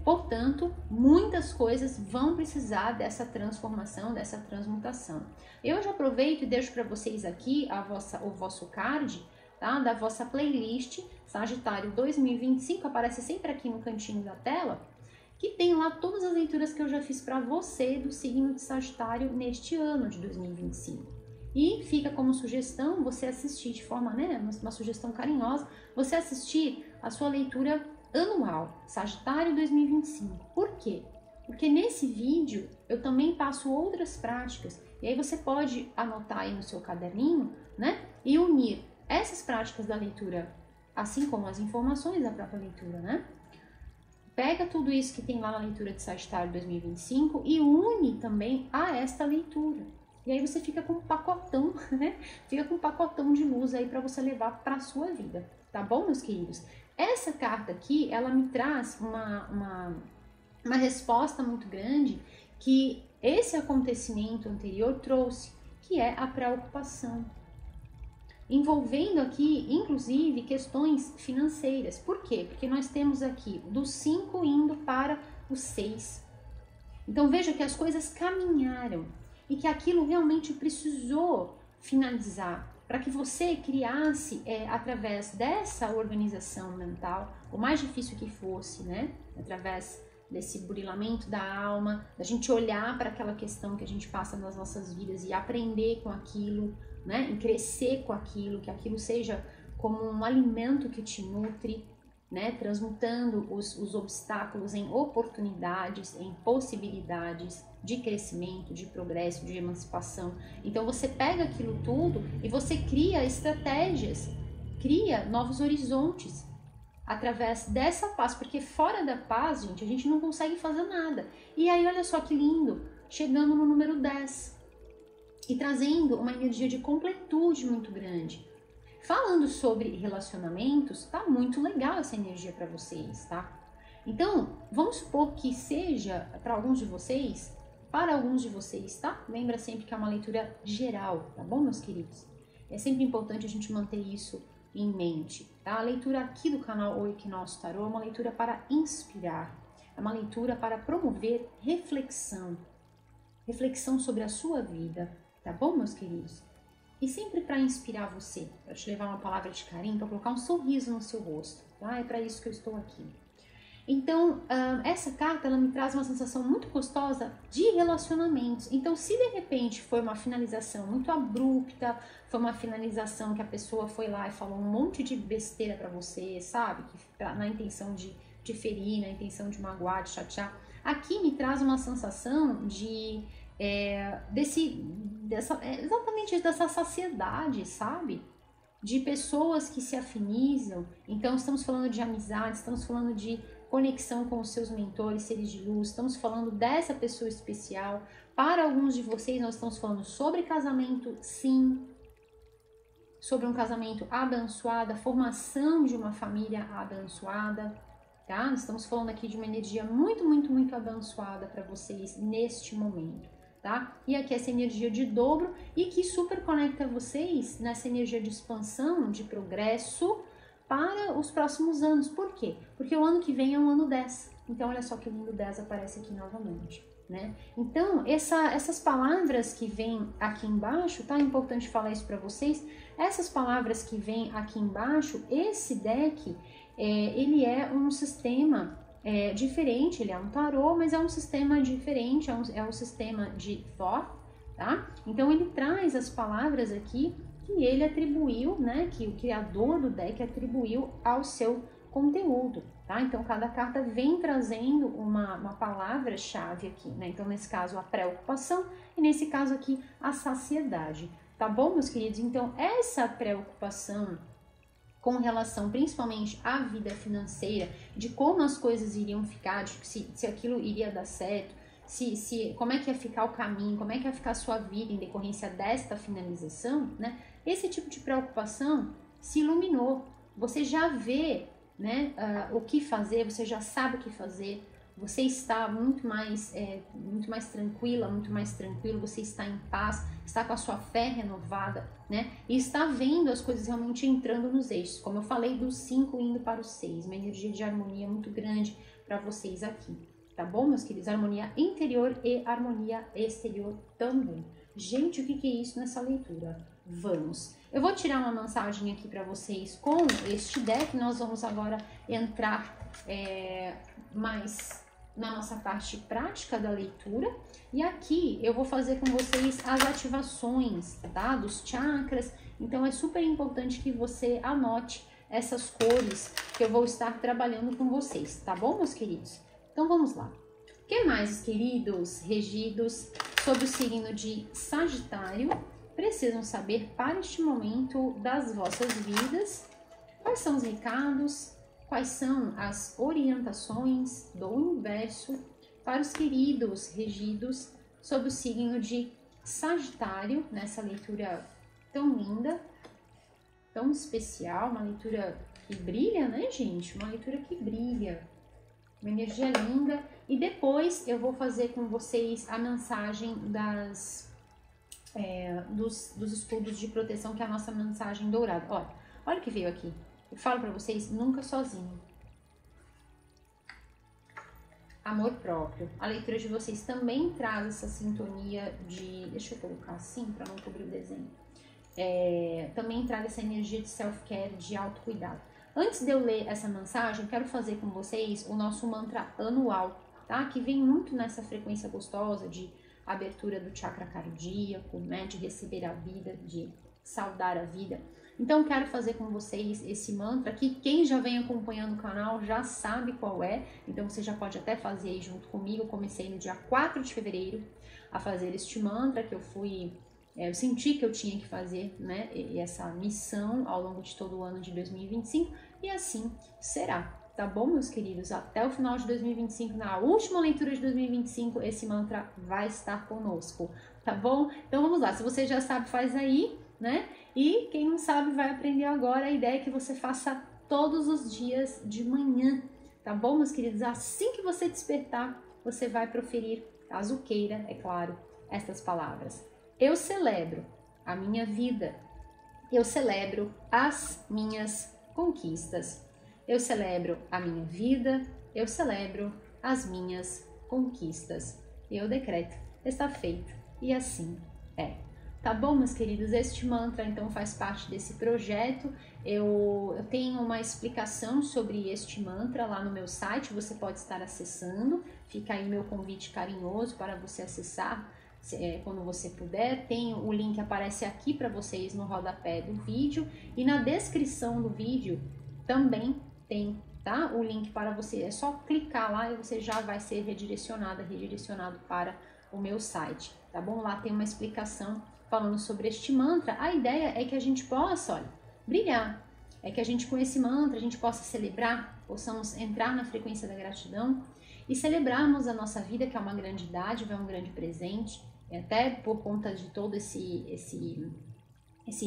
Portanto, muitas coisas vão precisar dessa transformação, dessa transmutação. Eu já aproveito e deixo para vocês aqui o vosso card, tá? Da vossa playlist Sagitário 2025, aparece sempre aqui no cantinho da tela, que tem lá todas as leituras que eu já fiz para você do signo de Sagitário neste ano de 2025. E fica como sugestão você assistir de forma, né, uma sugestão carinhosa, você assistir a sua leitura anual, Sagitário 2025. Por quê? Porque nesse vídeo eu também passo outras práticas, e aí você pode anotar aí no seu caderninho, né, e unir essas práticas da leitura, assim como as informações da própria leitura, né? Pega tudo isso que tem lá na leitura de Sagitário 2025 e une também a esta leitura. E aí você fica com um pacotão, né? Fica com um pacotão de luz aí para você levar para a sua vida, tá bom, meus queridos? Essa carta aqui, ela me traz uma resposta muito grande que esse acontecimento anterior trouxe, que é a preocupação. Envolvendo aqui, inclusive, questões financeiras. Por quê? Porque nós temos aqui do 5 indo para o 6. Então veja que as coisas caminharam e que aquilo realmente precisou finalizar para que você criasse, através dessa organização mental, o mais difícil que fosse, né? Através desse burilamento da alma, da gente olhar para aquela questão que a gente passa nas nossas vidas e aprender com aquilo, né? E crescer com aquilo, que aquilo seja como um alimento que te nutre, né? Transmutando os obstáculos em oportunidades, em possibilidades de crescimento, de progresso, de emancipação. Então você pega aquilo tudo e você cria estratégias, cria novos horizontes através dessa paz, porque fora da paz, gente, a gente não consegue fazer nada. E aí olha só que lindo, chegando no número 10 e trazendo uma energia de completude muito grande. Falando sobre relacionamentos, tá muito legal essa energia para vocês, tá? Então, vamos supor que seja para alguns de vocês, tá? Lembra sempre que é uma leitura geral, tá bom, meus queridos? É sempre importante a gente manter isso em mente, tá? A leitura aqui do canal O Equinócio Tarô é uma leitura para inspirar, É uma leitura para promover reflexão. Reflexão sobre a sua vida, tá bom, meus queridos? E sempre para inspirar você, para te levar uma palavra de carinho, para colocar um sorriso no seu rosto, tá? É para isso que eu estou aqui. Então, essa carta, ela me traz uma sensação muito gostosa de relacionamentos. Então, se de repente foi uma finalização muito abrupta, foi uma finalização que a pessoa foi lá e falou um monte de besteira pra você, sabe? Na intenção de ferir, na intenção de magoar, de chatear. Aqui me traz uma sensação exatamente dessa saciedade, sabe? De pessoas que se afinizam. Então, estamos falando de amizade, estamos falando de conexão com os seus mentores, seres de luz, estamos falando dessa pessoa especial. Para alguns de vocês, nós estamos falando sobre casamento, sim, sobre um casamento abençoado, a formação de uma família abençoada, tá? Nós estamos falando aqui de uma energia muito, muito, muito abençoada para vocês neste momento, tá? E aqui essa energia de dobro e que super conecta vocês nessa energia de expansão, de progresso, para os próximos anos. Por quê? Porque o ano que vem é um ano 10. Então, olha só que o número 10 aparece aqui novamente, né? Então, essas palavras que vêm aqui embaixo, tá? É importante falar isso para vocês. Essas palavras que vêm aqui embaixo, esse deck, ele é um sistema diferente, ele é um tarô, mas é um sistema diferente, é um sistema de Thoth, tá? Então, ele traz as palavras aqui que ele atribuiu, né, que o criador do deck atribuiu ao seu conteúdo, tá? Então, cada carta vem trazendo uma palavra-chave aqui, né? Então, nesse caso, a preocupação e nesse caso aqui, a saciedade, tá bom, meus queridos? Então, essa preocupação com relação principalmente à vida financeira, de como as coisas iriam ficar, de se aquilo iria dar certo, como é que ia ficar o caminho, como é que ia ficar a sua vida em decorrência desta finalização, né? Esse tipo de preocupação se iluminou. Você já vê, né, o que fazer, você já sabe o que fazer, você está muito mais tranquila, muito mais tranquilo, você está em paz, está com a sua fé renovada, né? E está vendo as coisas realmente entrando nos eixos. Como eu falei, do 5 indo para o 6, uma energia de harmonia muito grande para vocês aqui. Tá bom, meus queridos? Harmonia interior e harmonia exterior também. Gente, o que é isso nessa leitura? Vamos! Eu vou tirar uma mensagem aqui para vocês com este deck. Nós vamos agora entrar mais na nossa parte prática da leitura. E aqui eu vou fazer com vocês as ativações, tá? Dos chakras. Então é super importante que você anote essas cores que eu vou estar trabalhando com vocês, tá bom, meus queridos? Então vamos lá. O que mais, queridos regidos sob o signo de Sagitário precisam saber para este momento das vossas vidas? Quais são os recados? Quais são as orientações do universo para os queridos regidos sob o signo de Sagitário, nessa leitura tão linda, tão especial, uma leitura que brilha, né, gente? Uma leitura que brilha. Uma energia linda. E depois eu vou fazer com vocês a mensagem dos escudos de proteção, que é a nossa mensagem dourada. Olha o que veio aqui. Eu falo pra vocês, nunca sozinho. Amor próprio. A leitura de vocês também traz essa sintonia de... Deixa eu colocar assim pra não cobrir o desenho. Também traz essa energia de self-care, de autocuidado. Antes de eu ler essa mensagem, quero fazer com vocês o nosso mantra anual, tá? Que vem muito nessa frequência gostosa de abertura do chakra cardíaco, né? De receber a vida, de saudar a vida. Então, quero fazer com vocês esse mantra que quem já vem acompanhando o canal já sabe qual é. Então, você já pode até fazer aí junto comigo. Eu comecei no dia 4 de fevereiro a fazer este mantra que eu senti que eu tinha que fazer, né, essa missão ao longo de todo o ano de 2025, e assim será, tá bom, meus queridos? Até o final de 2025, na última leitura de 2025, esse mantra vai estar conosco, tá bom? Então vamos lá, se você já sabe, faz aí, né? E quem não sabe vai aprender agora. A ideia é que você faça todos os dias de manhã, tá bom, meus queridos? Assim que você despertar, você vai proferir, caso queira, é claro, estas palavras. Eu celebro a minha vida, eu celebro as minhas conquistas, eu celebro a minha vida, eu celebro as minhas conquistas. Eu decreto, está feito, e assim é. Tá bom, meus queridos? Este mantra, então, faz parte desse projeto. Eu tenho uma explicação sobre este mantra lá no meu site, você pode estar acessando. Fica aí meu convite carinhoso para você acessar quando você puder. O link aparece aqui para vocês no rodapé do vídeo. E na descrição do vídeo também tem, tá? O link para você. É só clicar lá e você já vai ser redirecionado para o meu site, tá bom? Lá tem uma explicação falando sobre este mantra. A ideia é que a gente possa, olha, brilhar. É que a gente, com esse mantra, a gente possa celebrar, possamos entrar na frequência da gratidão e celebrarmos a nossa vida, que é uma grande dádiva, é um grande presente, até por conta de todo esse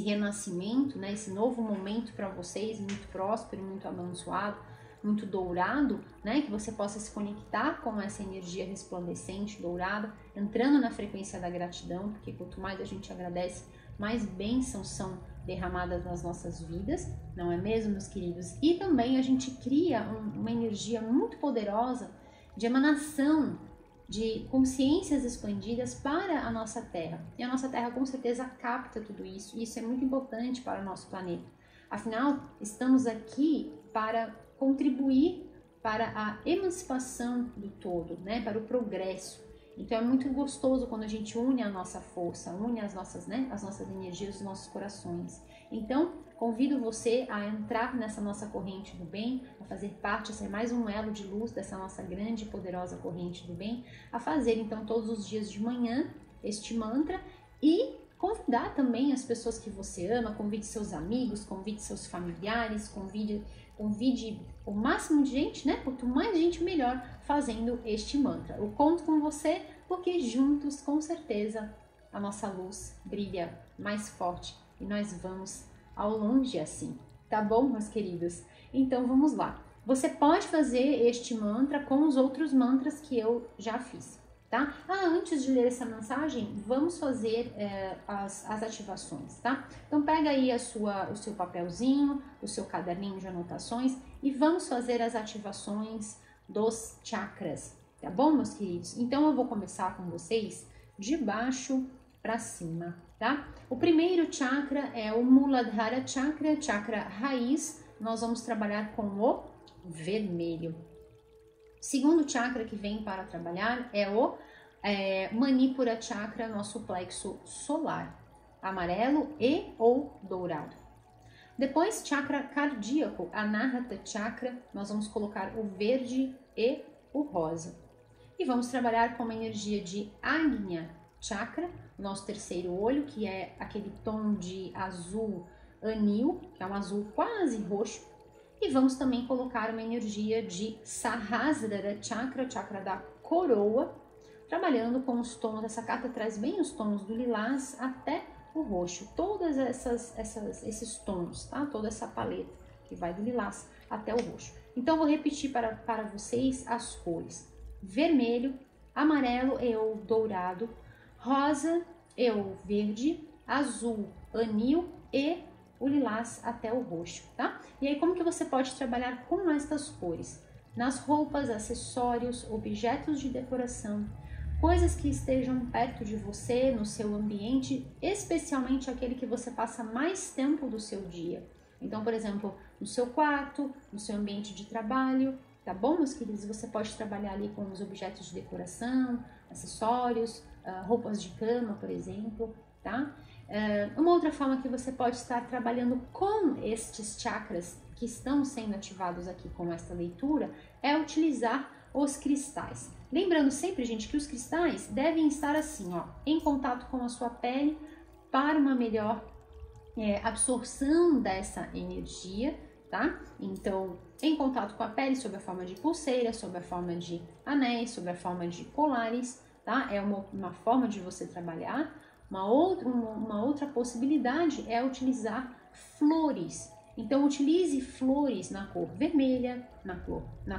renascimento, né? Esse novo momento para vocês, muito próspero, muito abençoado, muito dourado, né? Que você possa se conectar com essa energia resplandecente, dourada, entrando na frequência da gratidão, porque quanto mais a gente agradece, mais bênçãos são derramadas nas nossas vidas, não é mesmo, meus queridos? E também a gente cria uma energia muito poderosa de emanação de consciências expandidas para a nossa Terra. E a nossa Terra com certeza capta tudo isso, e isso é muito importante para o nosso planeta. Afinal, estamos aqui para contribuir para a emancipação do todo, né? Para o progresso. Então é muito gostoso quando a gente une a nossa força, une as nossas energias, os nossos corações. Então, convido você a entrar nessa nossa corrente do bem, a fazer parte, a ser mais um elo de luz dessa nossa grande e poderosa corrente do bem, a fazer então todos os dias de manhã este mantra e convidar também as pessoas que você ama, convide seus amigos, convide seus familiares, convide o máximo de gente, né? Quanto mais gente, melhor, fazendo este mantra. Eu conto com você porque juntos, com certeza, a nossa luz brilha mais forte e nós vamos ao longe assim. Tá bom, meus queridos? Então, vamos lá. Você pode fazer este mantra com os outros mantras que eu já fiz, tá? Antes de ler essa mensagem, vamos fazer as ativações, tá? Então pega aí o seu papelzinho, o seu caderninho de anotações e vamos fazer as ativações dos chakras, tá bom, meus queridos? Então eu vou começar com vocês de baixo para cima, tá? O primeiro chakra é o Muladhara Chakra, chakra raiz. Nós vamos trabalhar com o vermelho. Segundo chakra que vem para trabalhar é o Manipura Chakra, nosso plexo solar, amarelo e ou dourado. Depois, chakra cardíaco, Anahata Chakra, nós vamos colocar o verde e o rosa. E vamos trabalhar com uma energia de Agnya Chakra, nosso terceiro olho, que é aquele tom de azul anil, que é um azul quase roxo. E vamos também colocar uma energia de Sahasrara Chakra, chakra da coroa, trabalhando com os tons. Essa carta traz bem os tons do lilás até o roxo, todos esses tons, tá? Toda essa paleta que vai do lilás até o roxo. Então, vou repetir para vocês as cores: vermelho, amarelo e ou dourado, rosa e ou verde, azul, anil e o lilás até o roxo, tá? E aí, como que você pode trabalhar com estas cores? Nas roupas, acessórios, objetos de decoração, coisas que estejam perto de você, no seu ambiente, especialmente aquele que você passa mais tempo do seu dia. Então, por exemplo, no seu quarto, no seu ambiente de trabalho, tá bom, meus queridos? Você pode trabalhar ali com os objetos de decoração, acessórios, roupas de cama, por exemplo, tá? Uma outra forma que você pode estar trabalhando com estes chakras que estão sendo ativados aqui com esta leitura é utilizar os cristais. Lembrando sempre, gente, que os cristais devem estar assim, ó, em contato com a sua pele para uma melhor absorção dessa energia, tá? Então, em contato com a pele, sob a forma de pulseira, sob a forma de anéis, sob a forma de colares, tá? É uma forma de você trabalhar. Uma outra possibilidade é utilizar flores. Então, utilize flores na cor vermelha, na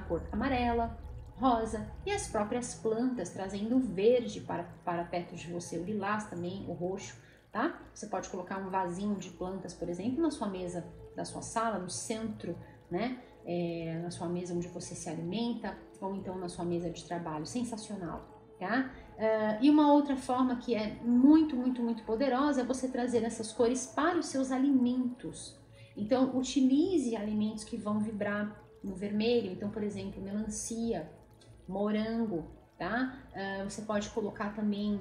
cor amarela, rosa e as próprias plantas, trazendo o verde para perto de você, o lilás também, o roxo, tá? Você pode colocar um vasinho de plantas, por exemplo, na sua mesa da sua sala, no centro, né, na sua mesa onde você se alimenta, ou então na sua mesa de trabalho. Sensacional, tá? E uma outra forma que é muito, muito, muito poderosa é você trazer essas cores para os seus alimentos. Então, utilize alimentos que vão vibrar no vermelho. Então, por exemplo, melancia, morango, tá? Você pode colocar também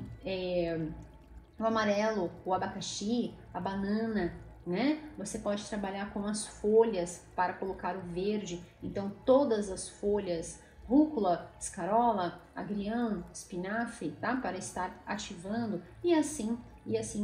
o amarelo, o abacaxi, a banana, né? Você pode trabalhar com as folhas para colocar o verde. Então, todas as folhas, rúcula, escarola, agrião, espinafre, tá? Para estar ativando e assim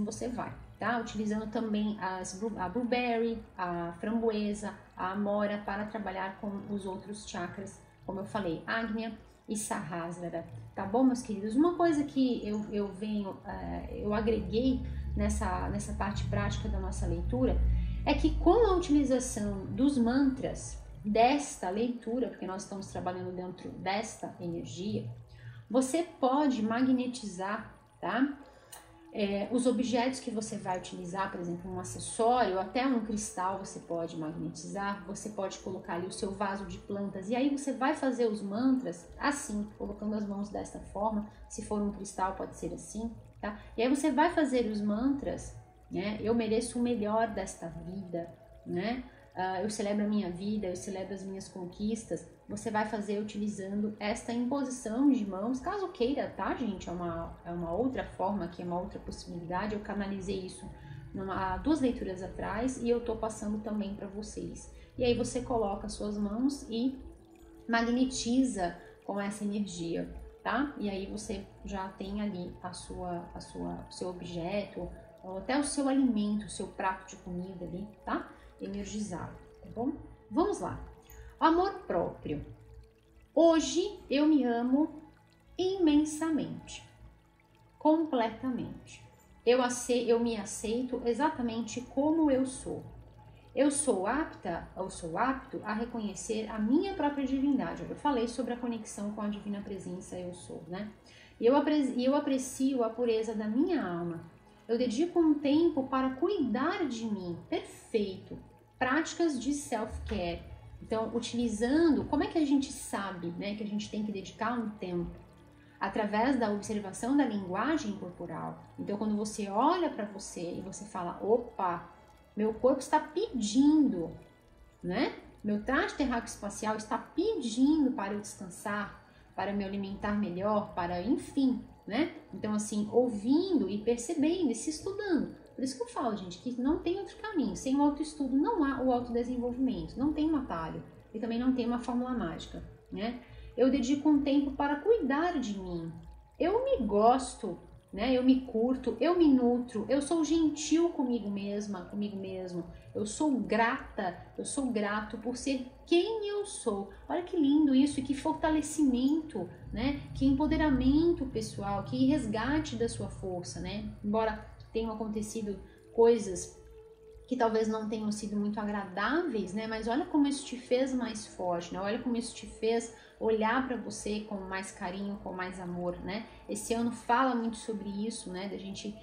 você vai, tá? Utilizando também a blueberry, a framboesa, a amora para trabalhar com os outros chakras, como eu falei, Agnya e Sahasrara, tá bom, meus queridos? Uma coisa que eu agreguei nessa parte prática da nossa leitura é que com a utilização dos mantras desta leitura, porque nós estamos trabalhando dentro desta energia, você pode magnetizar, tá? Os objetos que você vai utilizar, por exemplo, um acessório, até um cristal você pode magnetizar, você pode colocar ali o seu vaso de plantas, e aí você vai fazer os mantras assim, colocando as mãos desta forma, se for um cristal pode ser assim, tá? E aí você vai fazer os mantras, né? Eu mereço o melhor desta vida, né? Eu celebro a minha vida, eu celebro as minhas conquistas. Você vai fazer utilizando esta imposição de mãos, caso queira, tá, gente? É uma outra forma aqui, é uma outra possibilidade. Eu canalizei isso há 2 leituras atrás e eu tô passando também para vocês. E aí você coloca as suas mãos e magnetiza com essa energia, tá? E aí você já tem ali o seu objeto, ou até o seu alimento, o seu prato de comida ali, tá? Energizado, tá bom? Vamos lá. Amor próprio. Hoje eu me amo imensamente, completamente. Eu me aceito exatamente como eu sou. Eu sou apto a reconhecer a minha própria divindade. Eu falei sobre a conexão com a divina presença eu sou, né? E eu aprecio a pureza da minha alma. Eu dedico um tempo para cuidar de mim. Perfeito. Práticas de self-care. Então, utilizando, como é que a gente sabe, né, que a gente tem que dedicar um tempo? Através da observação da linguagem corporal. Então, quando você olha para você e você fala, opa, meu corpo está pedindo, né? Meu traje terráqueo espacial está pedindo para eu descansar, para me alimentar melhor, para, enfim, né? Então, assim, ouvindo e percebendo e se estudando. Por isso que eu falo, gente, que não tem outro caminho. Sem o autoestudo não há o autodesenvolvimento, não tem um atalho e também não tem uma fórmula mágica, né? Eu dedico um tempo para cuidar de mim. Eu me gosto, né? Eu me curto, eu me nutro, eu sou gentil comigo mesma, comigo mesmo. Eu sou grata, eu sou grato por ser quem eu sou. Olha que lindo isso e que fortalecimento, né? Que empoderamento pessoal, que resgate da sua força, né? Embora tenham acontecido coisas que talvez não tenham sido muito agradáveis, né? Mas olha como isso te fez mais forte, né? Olha como isso te fez olhar para você com mais carinho, com mais amor, né? Esse ano fala muito sobre isso, né? Da gente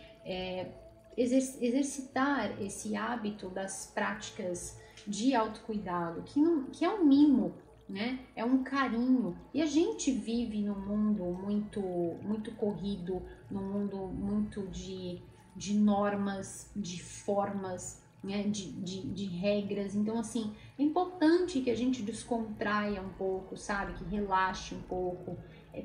exercitar esse hábito das práticas de autocuidado, que é um mimo, né? É um carinho. E a gente vive num mundo muito corrido, num mundo muito de normas, de formas, né, de regras. Então, assim, é importante que a gente descontraia um pouco, sabe? Que relaxe um pouco.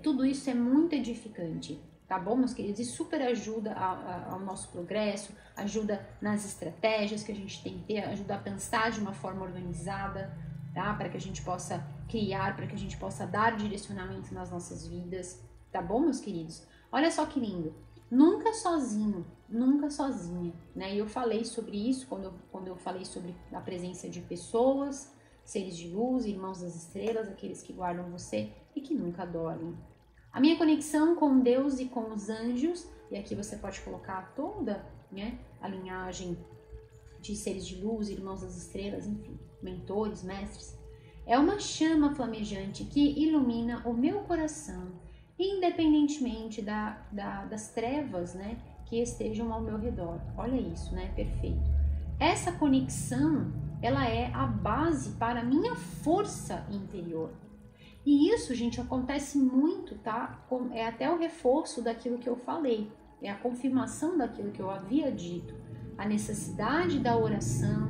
Tudo isso é muito edificante, tá bom, meus queridos? E super ajuda ao nosso progresso, ajuda nas estratégias que a gente tem que ter, ajuda a pensar de uma forma organizada, tá? Para que a gente possa criar, para que a gente possa dar direcionamento nas nossas vidas, tá bom, meus queridos? Olha só que lindo. Nunca sozinho, nunca sozinha, né? E eu falei sobre isso quando eu falei sobre a presença de pessoas, seres de luz, irmãos das estrelas, aqueles que guardam você e que nunca dormem. A minha conexão com Deus e com os anjos, e aqui você pode colocar toda, né, a linhagem de seres de luz, irmãos das estrelas, enfim, mentores, mestres, é uma chama flamejante que ilumina o meu coração, independentemente das trevas, né, que estejam ao meu redor. Olha isso, né? Perfeito. Essa conexão ela é a base para a minha força interior. E isso, gente, acontece muito, tá? É até o reforço daquilo que eu falei, é a confirmação daquilo que eu havia dito, a necessidade da oração,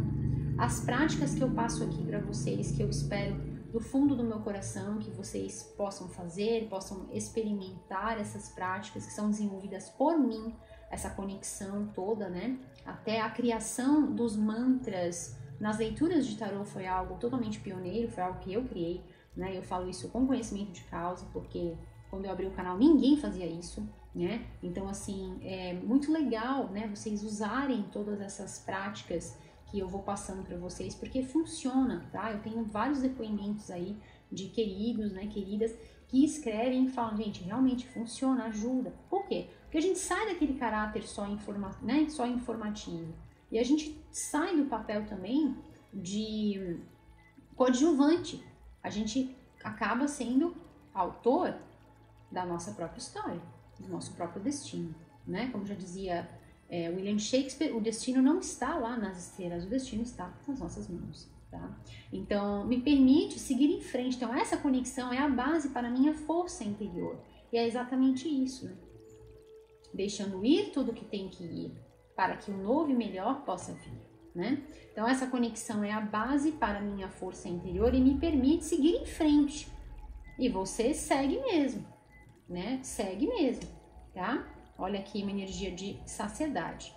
as práticas que eu passo aqui para vocês, que eu espero do fundo do meu coração que vocês possam fazer, possam experimentar essas práticas que são desenvolvidas por mim, essa conexão toda, né? Até a criação dos mantras nas leituras de tarô foi algo totalmente pioneiro, foi algo que eu criei, né? Eu falo isso com conhecimento de causa, porque quando eu abri o canal ninguém fazia isso, né? Então, assim, é muito legal, né? Vocês usarem todas essas práticas que eu vou passando para vocês, porque funciona, tá? Eu tenho vários depoimentos aí de queridos, né, queridas, que escrevem e falam, gente, realmente funciona, ajuda. Por quê? Porque a gente sai daquele caráter só informativo. E a gente sai do papel também de coadjuvante. A gente acaba sendo autor da nossa própria história, do nosso próprio destino, né? Como já dizia William Shakespeare, o destino não está lá nas estrelas, o destino está nas nossas mãos, tá? Então, me permite seguir em frente. Então, essa conexão é a base para a minha força interior. E é exatamente isso, né? Deixando ir tudo que tem que ir, para que o novo e melhor possa vir, né? Então, essa conexão é a base para a minha força interior e me permite seguir em frente. E você segue mesmo, né? Segue mesmo, tá? Olha aqui uma energia de saciedade.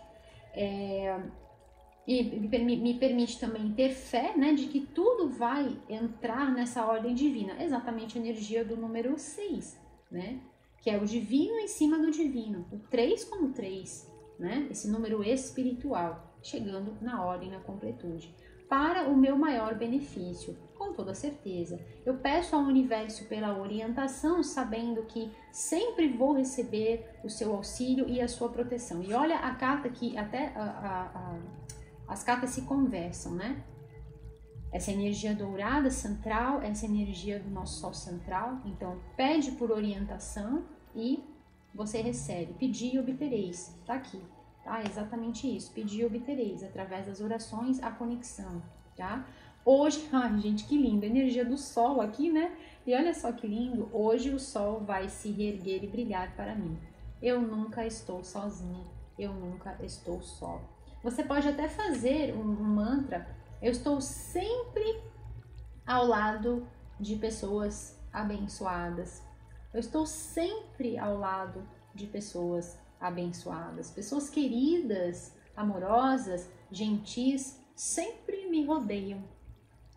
E me permite também ter fé, né, de que tudo vai entrar nessa ordem divina. Exatamente a energia do número 6, né? Que é o divino em cima do divino. O 3 como 3, né? Esse número espiritual, chegando na ordem, na completude. Para o meu maior benefício, com toda certeza. Eu peço ao universo pela orientação, sabendo que sempre vou receber o seu auxílio e a sua proteção. E olha a carta que até as cartas se conversam, né? Essa energia dourada central, essa energia do nosso sol central. Então, pede por orientação e você recebe. Pedir e obtereis. Tá aqui. Tá? Exatamente isso. Pedir e obtereis. Através das orações, a conexão. Tá? Hoje, ai gente, que lindo. A energia do sol aqui, né? E olha só que lindo. Hoje o sol vai se reerguer e brilhar para mim. Eu nunca estou sozinha. Eu nunca estou só. Você pode até fazer um mantra. Eu estou sempre ao lado de pessoas abençoadas. Eu estou sempre ao lado de pessoas abençoadas. Pessoas queridas, amorosas, gentis, sempre me rodeiam.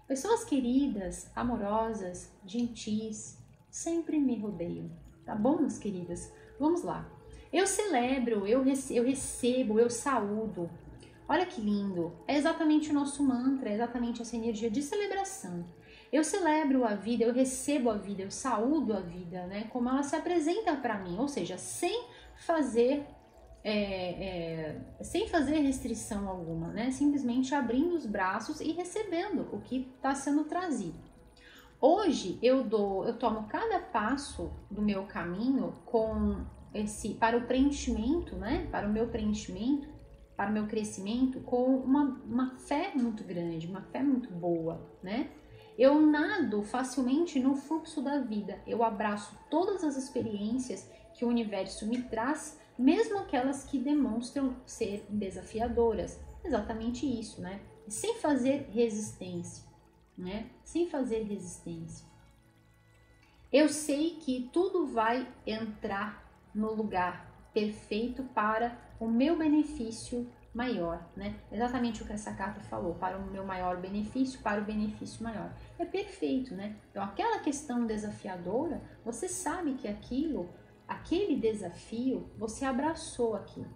Pessoas queridas, amorosas, gentis, sempre me rodeiam. Tá bom, meus queridas? Vamos lá. Eu celebro, eu recebo, eu saúdo. Olha que lindo, é exatamente o nosso mantra, é exatamente essa energia de celebração. Eu celebro a vida, eu recebo a vida, eu saúdo a vida, né? Como ela se apresenta para mim, ou seja, sem fazer restrição alguma, né? Simplesmente abrindo os braços e recebendo o que está sendo trazido. Hoje eu tomo cada passo do meu caminho para o preenchimento, né? Para o meu preenchimento, para o meu crescimento, com uma fé muito grande, uma fé muito boa, né? Eu nado facilmente no fluxo da vida, eu abraço todas as experiências que o universo me traz, mesmo aquelas que demonstram ser desafiadoras. Exatamente isso, né? Sem fazer resistência, né? Sem fazer resistência. Eu sei que tudo vai entrar no lugar perfeito para o meu benefício maior, né? Exatamente o que essa carta falou, para o meu maior benefício, para o benefício maior. É perfeito, né? Então, aquela questão desafiadora, você sabe que aquele desafio, você abraçou aquilo.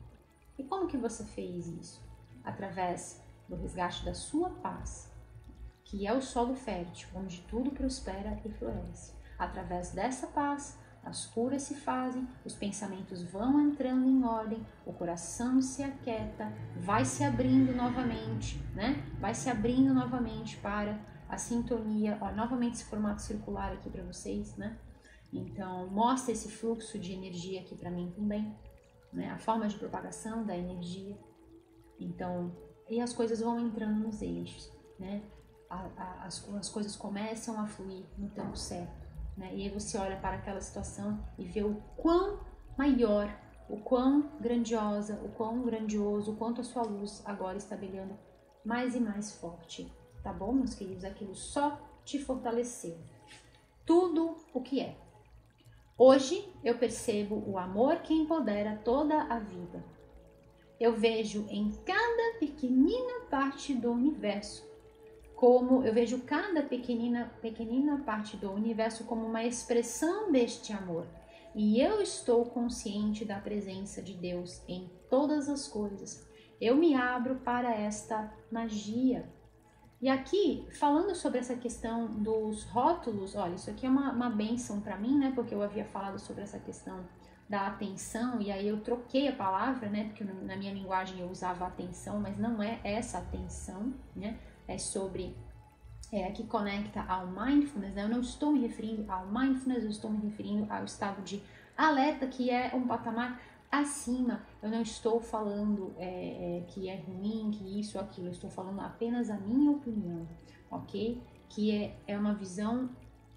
E como que você fez isso? Através do resgate da sua paz, que é o solo fértil, onde tudo prospera e floresce. Através dessa paz, as curas se fazem, os pensamentos vão entrando em ordem, o coração se aquieta, vai se abrindo novamente, né? Vai se abrindo novamente para a sintonia, ó, novamente esse formato circular aqui para vocês, né? Então, mostra esse fluxo de energia aqui para mim também, né? A forma de propagação da energia. Então, e as coisas vão entrando nos eixos. né? As coisas começam a fluir no tempo certo, né? E aí você olha para aquela situação e vê o quão maior, o quão grandiosa, o quão grandioso, o quanto a sua luz agora está brilhando mais e mais forte, tá bom, meus queridos? Aquilo só te fortaleceu. Tudo o que é. Hoje eu percebo o amor que empodera toda a vida. Eu vejo em cada pequenina parte do universo, eu vejo cada pequenina parte do universo como uma expressão deste amor. E eu estou consciente da presença de Deus em todas as coisas. Eu me abro para esta magia. E aqui, falando sobre essa questão dos rótulos, olha, isso aqui é uma bênção para mim, né? Porque eu havia falado sobre essa questão da atenção, e aí eu troquei a palavra, né? Porque na minha linguagem eu usava atenção, mas não é essa atenção, né? É sobre, que conecta ao mindfulness, né? Eu não estou me referindo ao mindfulness, eu estou me referindo ao estado de alerta, que é um patamar acima. Eu não estou falando que é ruim, que isso ou aquilo, eu estou falando apenas a minha opinião, ok? Que é uma visão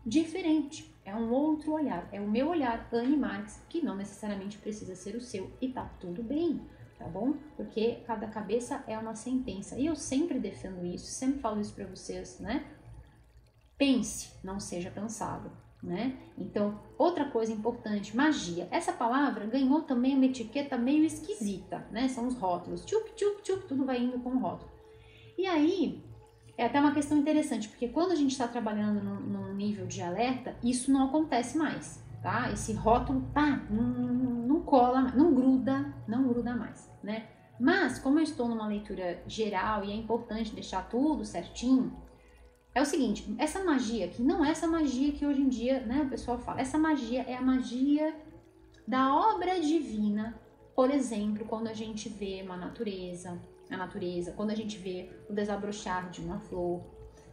diferente, é um outro olhar, é o meu olhar, Anne Marx, que não necessariamente precisa ser o seu, e tá tudo bem, tá bom? Porque cada cabeça é uma sentença, e eu sempre defendo isso, sempre falo isso pra vocês, né? Pense, não seja pensado, né? Então, outra coisa importante, magia. Essa palavra ganhou também uma etiqueta meio esquisita, né? São os rótulos, tchup, tchup, tchup, tudo vai indo com o rótulo. E aí, é até uma questão interessante, porque quando a gente está trabalhando num nível de alerta, isso não acontece mais, tá? Esse rótulo, não cola, não gruda mais, né? Mas, como eu estou numa leitura geral e é importante deixar tudo certinho, é o seguinte, essa magia aqui não é essa magia que hoje em dia, né, o pessoal fala. Essa magia é a magia da obra divina. Por exemplo, quando a gente vê a natureza, quando a gente vê o desabrochar de uma flor,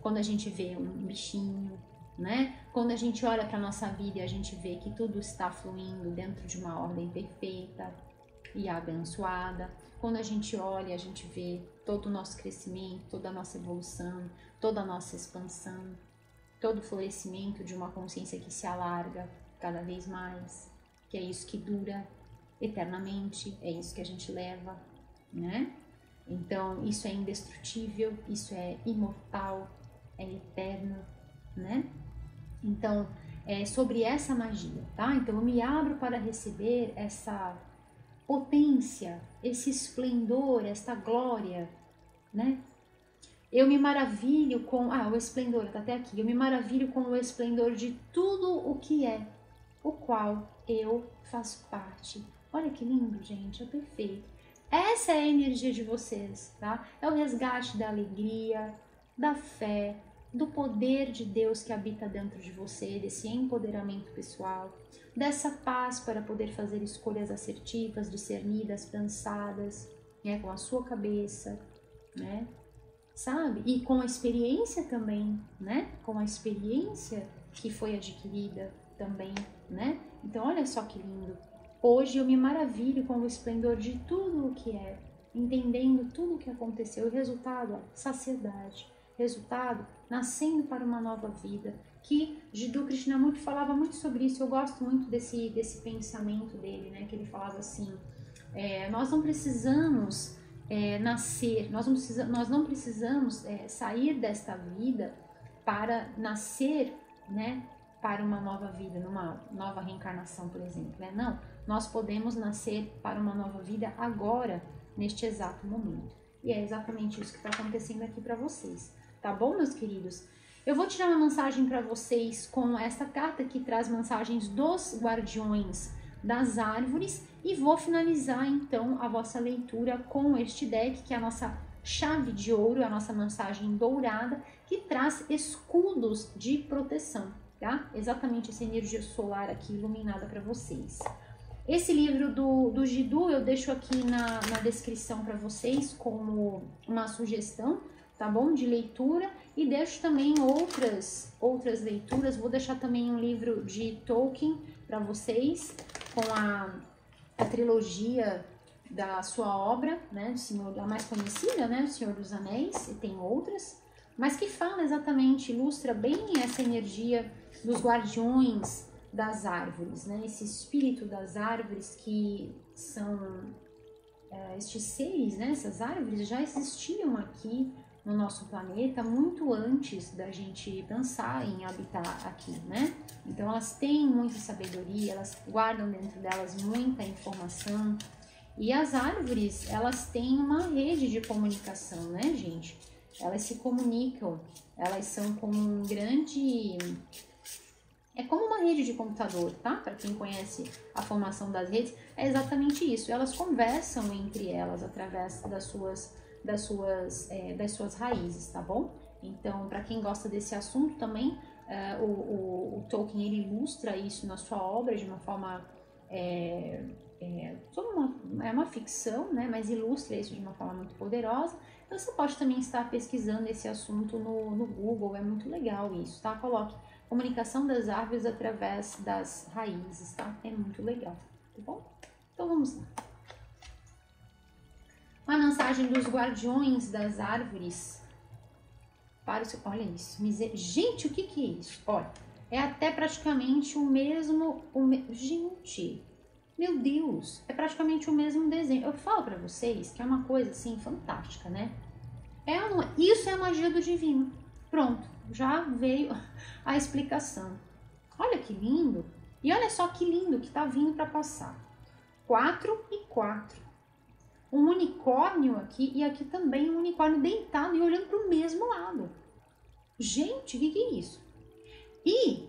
quando a gente vê um bichinho, né? Quando a gente olha para a nossa vida e a gente vê que tudo está fluindo dentro de uma ordem perfeita e abençoada. Quando a gente olha, a gente vê todo o nosso crescimento, toda a nossa evolução, toda a nossa expansão, todo o florescimento de uma consciência que se alarga cada vez mais, que é isso que dura eternamente, é isso que a gente leva, né? Então, isso é indestrutível, isso é imortal, é eterno, né? Então, é sobre essa magia, tá? Então, eu me abro para receber essa potência, esse esplendor, esta glória, né? Eu me maravilho com... o esplendor, tá até aqui. Eu me maravilho com o esplendor de tudo o que é, o qual eu faço parte. Olha que lindo, gente, é perfeito. Essa é a energia de vocês, tá? É o resgate da alegria, da fé, do poder de Deus que habita dentro de você, desse empoderamento pessoal, dessa paz para poder fazer escolhas assertivas, discernidas, pensadas, né, com a sua cabeça, né? Sabe? E com a experiência também, né? Com a experiência que foi adquirida também, né? Então, olha só que lindo. Hoje eu me maravilho com o esplendor de tudo o que é, entendendo tudo o que aconteceu. O resultado, saciedade. Resultado, nascendo para uma nova vida. Que Jiddu Krishnamurti falava muito sobre isso. Eu gosto muito desse pensamento dele, né? Que ele falava assim, nós não precisamos nascer, nós não precisamos sair desta vida para nascer, né? Para uma nova vida, numa nova reencarnação, por exemplo, né? Não, nós podemos nascer para uma nova vida agora, neste exato momento. E é exatamente isso que está acontecendo aqui para vocês, tá bom, meus queridos? Eu vou tirar uma mensagem para vocês com esta carta que traz mensagens dos guardiões das árvores e vou finalizar então a vossa leitura com este deck, que é a nossa chave de ouro, a nossa mensagem dourada, que traz escudos de proteção. Tá? Exatamente essa energia solar aqui iluminada para vocês. Esse livro do Jiddu eu deixo aqui na descrição para vocês como uma sugestão, tá bom? De leitura, e deixo também outras leituras. Vou deixar também um livro de Tolkien para vocês, com a trilogia da sua obra, né? A mais conhecida, né? O Senhor dos Anéis, e tem outras. mas que fala exatamente, ilustra bem essa energia dos guardiões das árvores, né? Esse espírito das árvores que são estes seres, né? Essas árvores já existiam aqui no nosso planeta muito antes da gente pensar em habitar aqui, né? Então elas têm muita sabedoria, elas guardam dentro delas muita informação. E as árvores, elas têm uma rede de comunicação, né, gente? Elas se comunicam, elas são como um grande... É como uma rede de computador, tá? Para quem conhece a formação das redes, é exatamente isso. Elas conversam entre elas através das suas raízes, tá bom? Então, para quem gosta desse assunto também, o Tolkien, ele ilustra isso na sua obra de uma forma... é uma ficção, né? Mas ilustra isso de uma forma muito poderosa. Então, você pode também estar pesquisando esse assunto no Google, é muito legal isso, tá? Coloque comunicação das árvores através das raízes, tá? É muito legal, tá bom? Então vamos lá. Uma mensagem dos guardiões das árvores para o seu... Olha isso, gente, o que é isso? Olha, é até praticamente gente, meu Deus, é praticamente o mesmo desenho. Eu falo para vocês que é uma coisa assim fantástica, né? Isso é magia do divino. Pronto, já veio a explicação. Olha que lindo. E olha só que lindo que tá vindo para passar. 4 e 4. Um unicórnio aqui e aqui também um unicórnio deitado e olhando para o mesmo lado. Gente, o que é isso? E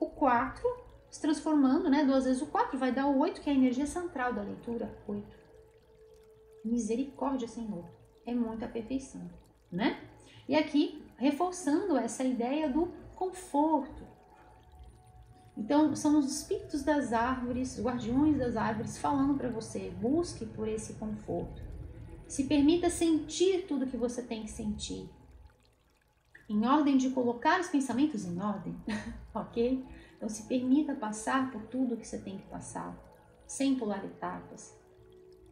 o 4 se transformando, né? 2 vezes o 4 vai dar o 8, que é a energia central da leitura. 8. Misericórdia, Senhor. É muita perfeição, né? E aqui, reforçando essa ideia do conforto. Então, são os espíritos das árvores, os guardiões das árvores, falando para você, busque por esse conforto. Se permita sentir tudo que você tem que sentir. Em ordem de colocar os pensamentos em ordem, ok? Então, se permita passar por tudo que você tem que passar, sem pular etapas.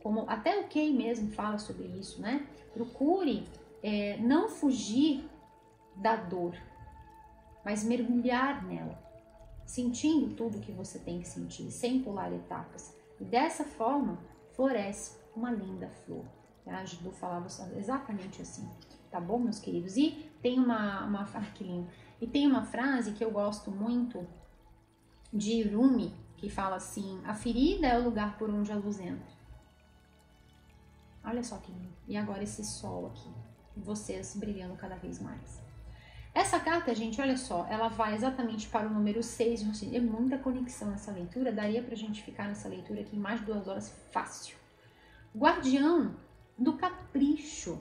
Como até o Kay mesmo fala sobre isso, né? Procure não fugir da dor, mas mergulhar nela, sentindo tudo que você tem que sentir, sem pular etapas. E dessa forma, floresce uma linda flor. A Jidu falava exatamente assim, tá bom, meus queridos? E tem E tem uma frase que eu gosto muito de Rumi, que fala assim: a ferida é o lugar por onde a luz entra. Olha só que lindo. E agora esse sol aqui, vocês brilhando cada vez mais. Essa carta, gente, olha só, ela vai exatamente para o número 6. É muita conexão nessa leitura, daria pra gente ficar nessa leitura aqui em mais de 2 horas fácil. Guardião do capricho,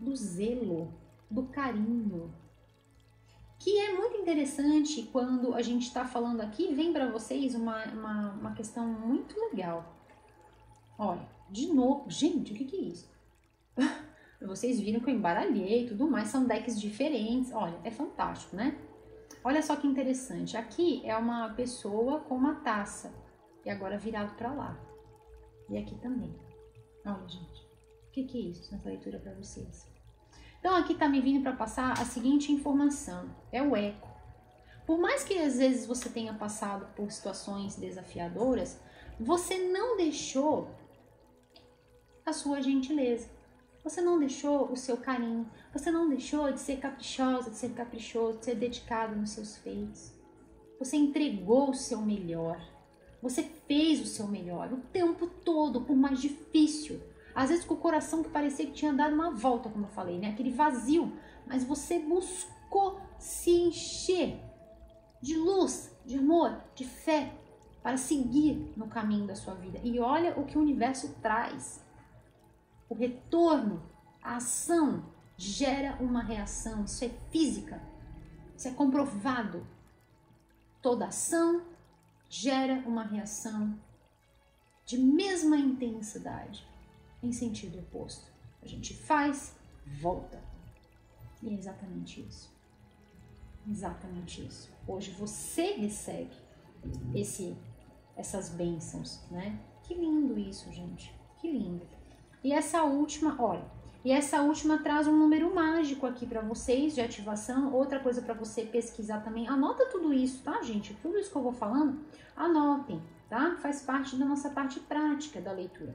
do zelo, do carinho. Que é muito interessante quando a gente está falando aqui, vem para vocês uma questão muito legal. Olha, de novo, gente, o que é isso? Vocês viram que eu embaralhei e tudo mais, são decks diferentes. Olha, é fantástico, né? Olha só que interessante. Aqui é uma pessoa com uma taça e agora virado para lá. E aqui também. Olha, gente, o que é isso nessa leitura para vocês? Então, aqui tá me vindo para passar a seguinte informação. É o eco. Por mais que às vezes você tenha passado por situações desafiadoras, você não deixou a sua gentileza. Você não deixou o seu carinho. Você não deixou de ser caprichosa, de ser caprichoso, de ser dedicado nos seus feitos. Você entregou o seu melhor. Você fez o seu melhor o tempo todo, por mais difícil. Às vezes com o coração que parecia que tinha dado uma volta, como eu falei, né? Aquele vazio. Mas você buscou se encher de luz, de amor, de fé, para seguir no caminho da sua vida. E olha o que o universo traz. O retorno, a ação, gera uma reação. Isso é física. Isso é comprovado. Toda ação gera uma reação de mesma intensidade, em sentido oposto. A gente faz, volta. E é exatamente isso. Exatamente isso. Hoje você recebe essas bênçãos, né? Que lindo isso, gente. Que lindo. E essa última, olha, E essa última traz um número mágico aqui para vocês de ativação. Outra coisa para você pesquisar também. Anota tudo isso, tá, gente? Tudo isso que eu vou falando, anotem, tá? Faz parte da nossa parte prática da leitura.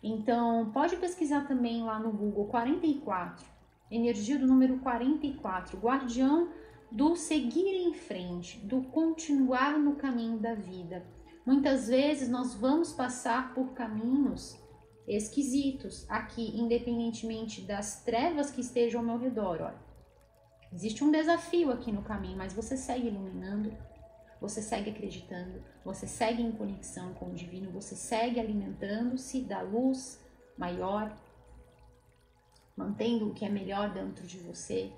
Então, pode pesquisar também lá no Google 44. Energia do número 44. Guardião do seguir em frente, do continuar no caminho da vida. Muitas vezes nós vamos passar por caminhos esquisitos aqui, independentemente das trevas que estejam ao meu redor. Olha, existe um desafio aqui no caminho, mas você segue iluminando, você segue acreditando, você segue em conexão com o divino, você segue alimentando-se da luz maior, mantendo o que é melhor dentro de você.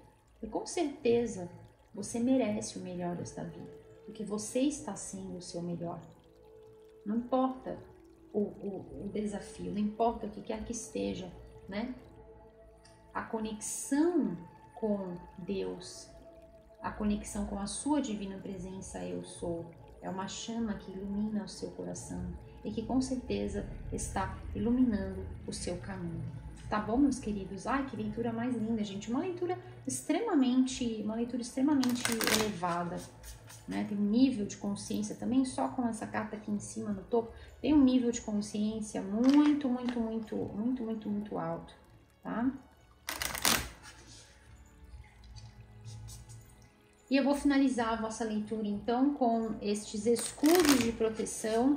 E com certeza você merece o melhor desta vida, porque você está sendo o seu melhor. Não importa o desafio, não importa o que quer que esteja, né? A conexão com Deus, a conexão com a sua divina presença, eu sou, é uma chama que ilumina o seu coração e que com certeza está iluminando o seu caminho. Tá bom, meus queridos? Ai, que leitura mais linda, gente. Uma leitura extremamente elevada, né? Tem um nível de consciência também, só com essa carta aqui em cima no topo, tem um nível de consciência muito alto, tá? E eu vou finalizar a vossa leitura, então, com estes escudos de proteção,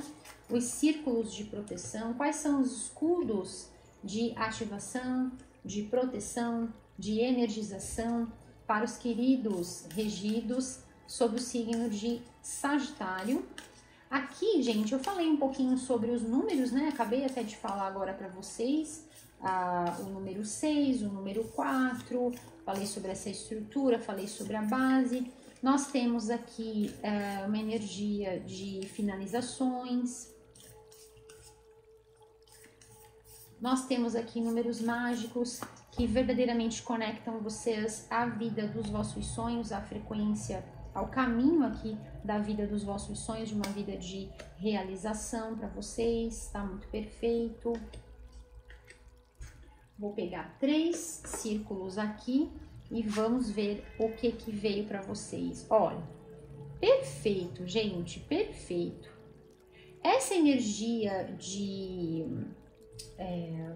os círculos de proteção. Quais são os escudos de ativação, de proteção, de energização para os queridos regidos sob o signo de Sagitário? Aqui, gente, eu falei um pouquinho sobre os números, né? Acabei até de falar agora para vocês o número 6, o número 4, falei sobre essa estrutura, falei sobre a base. Nós temos aqui uma energia de finalizações. Nós temos aqui números mágicos que verdadeiramente conectam vocês à vida dos vossos sonhos, à frequência, ao caminho aqui da vida dos vossos sonhos, de uma vida de realização para vocês. Tá muito perfeito. Vou pegar 3 círculos aqui e vamos ver o que veio para vocês. Olha, perfeito, gente, perfeito. Essa energia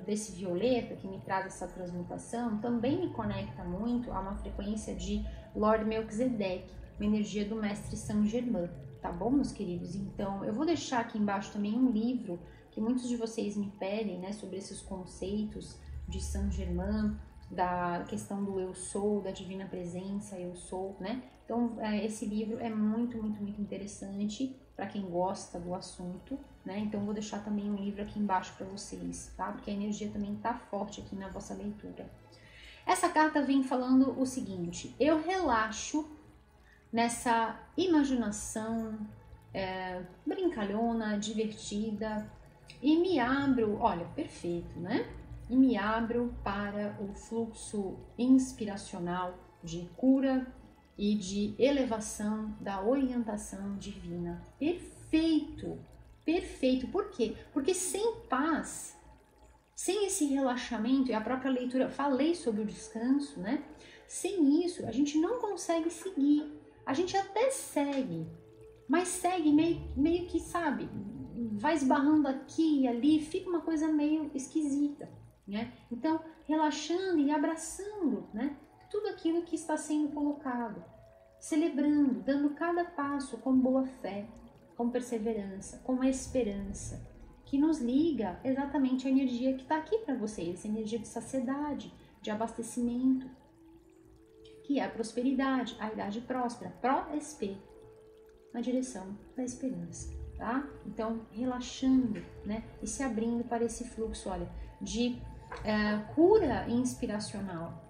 desse violeta que me traz essa transmutação também me conecta muito a uma frequência de Lord Melquisedeque, uma energia do Mestre Saint Germain, tá bom, meus queridos? Então, eu vou deixar aqui embaixo também um livro que muitos de vocês me pedem, né, sobre esses conceitos de Saint Germain, da questão do eu sou, da divina presença, eu sou, né? Então, esse livro é muito interessante para quem gosta do assunto, né? Então, vou deixar também um livro aqui embaixo para vocês, tá? Porque a energia também tá forte aqui na vossa leitura. Essa carta vem falando o seguinte: eu relaxo nessa imaginação brincalhona, divertida e me abro, olha, perfeito, né? E me abro para o fluxo inspiracional de cura e de elevação da orientação divina. Perfeito, perfeito. Por quê? Porque sem paz, sem esse relaxamento, e a própria leitura, falei sobre o descanso, né? Sem isso, a gente não consegue seguir. A gente até segue, mas segue meio que, sabe, vai esbarrando aqui e ali, fica uma coisa meio esquisita, né? Então, relaxando e abraçando, né, tudo aquilo que está sendo colocado, celebrando, dando cada passo com boa fé, com perseverança, com esperança, que nos liga exatamente à energia que está aqui para vocês, essa energia de saciedade, de abastecimento, que é a prosperidade, a idade próspera, pró-SP, na direção da esperança, tá? Então, relaxando, né, e se abrindo para esse fluxo, olha, de cura inspiracional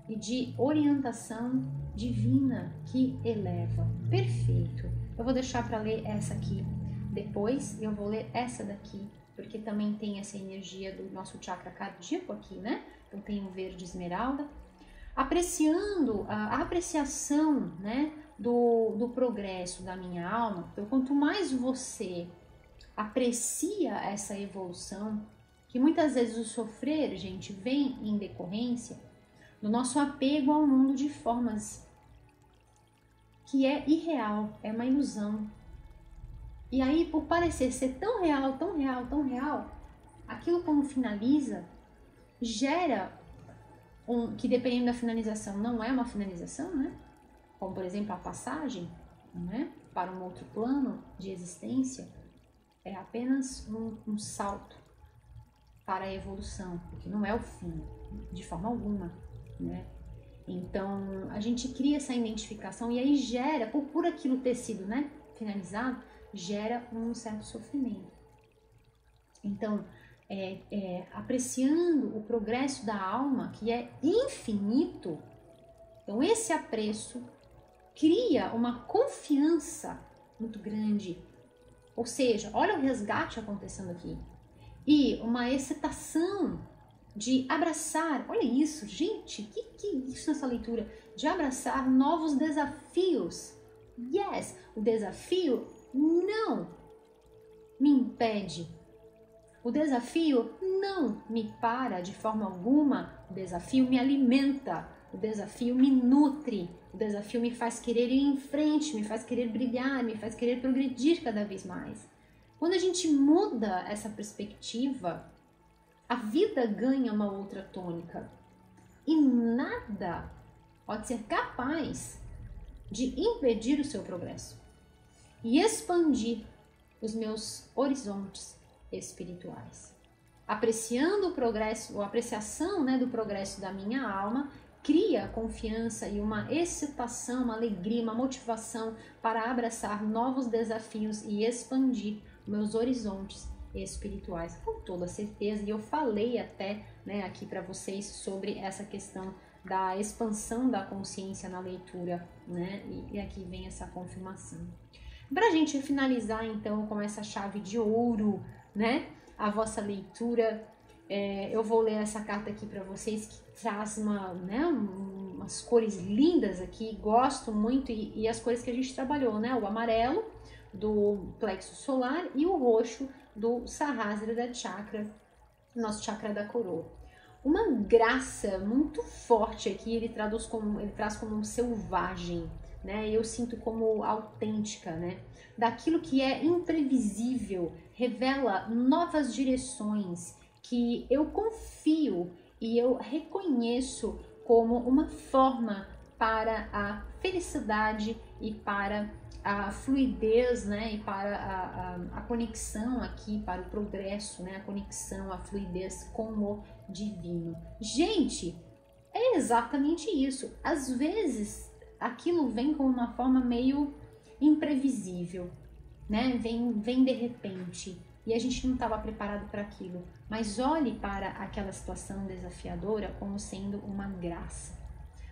e de orientação divina que eleva. Perfeito. Eu vou deixar para ler essa aqui depois, eu vou ler essa daqui, porque também tem essa energia do nosso chakra cardíaco aqui, né? Então tem o verde esmeralda, apreciando a apreciação, né, do progresso da minha alma. Então, quanto mais você aprecia essa evolução, que muitas vezes o sofrer, gente, vem em decorrência do nosso apego ao mundo de formas que é irreal, é uma ilusão. E aí, por parecer ser tão real, tão real, tão real, aquilo como finaliza, gera que dependendo da finalização não é uma finalização, né? Como por exemplo a passagem, né? Para um outro plano de existência, é apenas um salto para a evolução, porque não é o fim, de forma alguma, né? Então, a gente cria essa identificação e aí gera, por aquilo ter sido, né, finalizado, gera um certo sofrimento. Então, apreciando o progresso da alma, que é infinito, então esse apreço cria uma confiança muito grande. Ou seja, olha o resgate acontecendo aqui. E uma excitação de abraçar, olha isso, gente, que é isso nessa leitura? De abraçar novos desafios. Yes, o desafio não me impede. O desafio não me para de forma alguma. O desafio me alimenta. O desafio me nutre. O desafio me faz querer ir em frente, me faz querer brilhar, me faz querer progredir cada vez mais. Quando a gente muda essa perspectiva, a vida ganha uma outra tônica. E nada pode ser capaz de impedir o seu progresso e expandir os meus horizontes espirituais. Apreciando o progresso, ou apreciação, né, do progresso da minha alma, cria confiança e uma excitação, uma alegria, uma motivação para abraçar novos desafios e expandir meus horizontes espirituais, com toda certeza. E eu falei até, né, aqui para vocês sobre essa questão da expansão da consciência na leitura, né, e aqui vem essa confirmação. Para a gente finalizar então com essa chave de ouro, né, a vossa leitura, eu vou ler essa carta aqui para vocês, que traz umas cores lindas aqui, gosto muito, e as cores que a gente trabalhou, né, o amarelo do plexo solar e o roxo do Sahasrara Chakra, nosso chakra da coroa. Uma graça muito forte aqui, ele traz como um selvagem, né? Eu sinto como autêntica, né? Daquilo que é imprevisível, revela novas direções que eu confio e eu reconheço como uma forma para a felicidade e para a fluidez, né, e para a conexão aqui, para o progresso, né, a conexão, a fluidez com o divino. Gente, é exatamente isso. Às vezes, aquilo vem com uma forma meio imprevisível, né, vem de repente, e a gente não estava preparado para aquilo. Mas olhe para aquela situação desafiadora como sendo uma graça,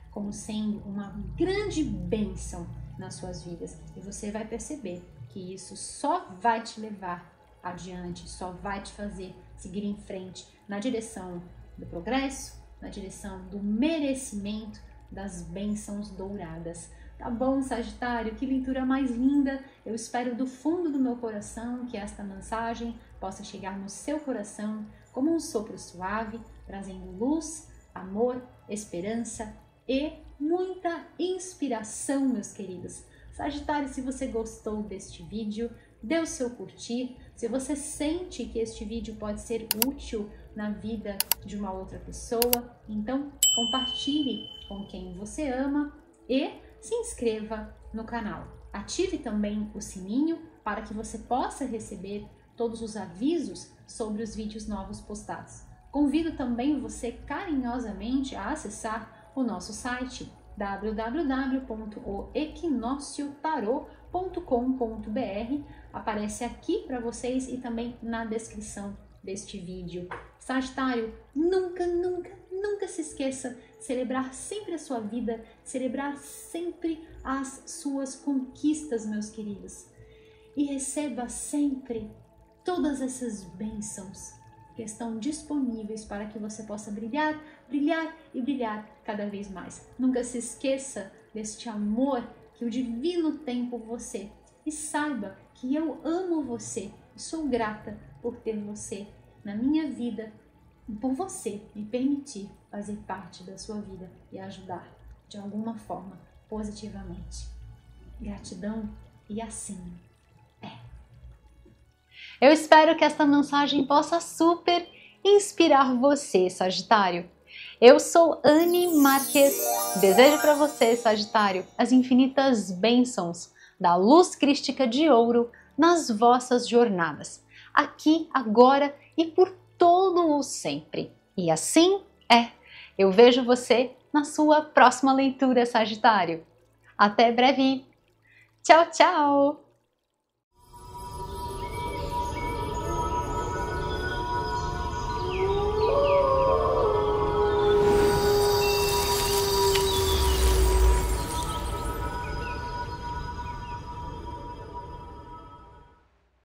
como sendo uma grande bênção nas suas vidas, e você vai perceber que isso só vai te levar adiante, só vai te fazer seguir em frente na direção do progresso, na direção do merecimento das bênçãos douradas. Tá bom, Sagitário? Que leitura mais linda! Eu espero do fundo do meu coração que esta mensagem possa chegar no seu coração como um sopro suave, trazendo luz, amor, esperança e muita inspiração, meus queridos. Sagitário, se você gostou deste vídeo, dê o seu curtir. Se você sente que este vídeo pode ser útil na vida de uma outra pessoa, então compartilhe com quem você ama e se inscreva no canal. Ative também o sininho para que você possa receber todos os avisos sobre os vídeos novos postados. Convido também você carinhosamente a acessar o nosso site www.equinociotarot.com.br. Aparece aqui para vocês e também na descrição deste vídeo. Sagitário, nunca se esqueça de celebrar sempre a sua vida, celebrar sempre as suas conquistas, meus queridos. E receba sempre todas essas bênçãos que estão disponíveis para que você possa brilhar, brilhar e brilhar cada vez mais. Nunca se esqueça deste amor que o divino tem por você. E saiba que eu amo você e sou grata por ter você na minha vida, por você me permitir fazer parte da sua vida e ajudar de alguma forma, positivamente. Gratidão e assim é. Eu espero que esta mensagem possa super inspirar você, Sagitário. Eu sou Anne Marques. Desejo para você, Sagitário, as infinitas bênçãos da luz crística de ouro nas vossas jornadas, aqui, agora e por todo o sempre. E assim é. Eu vejo você na sua próxima leitura, Sagitário. Até breve. Tchau, tchau!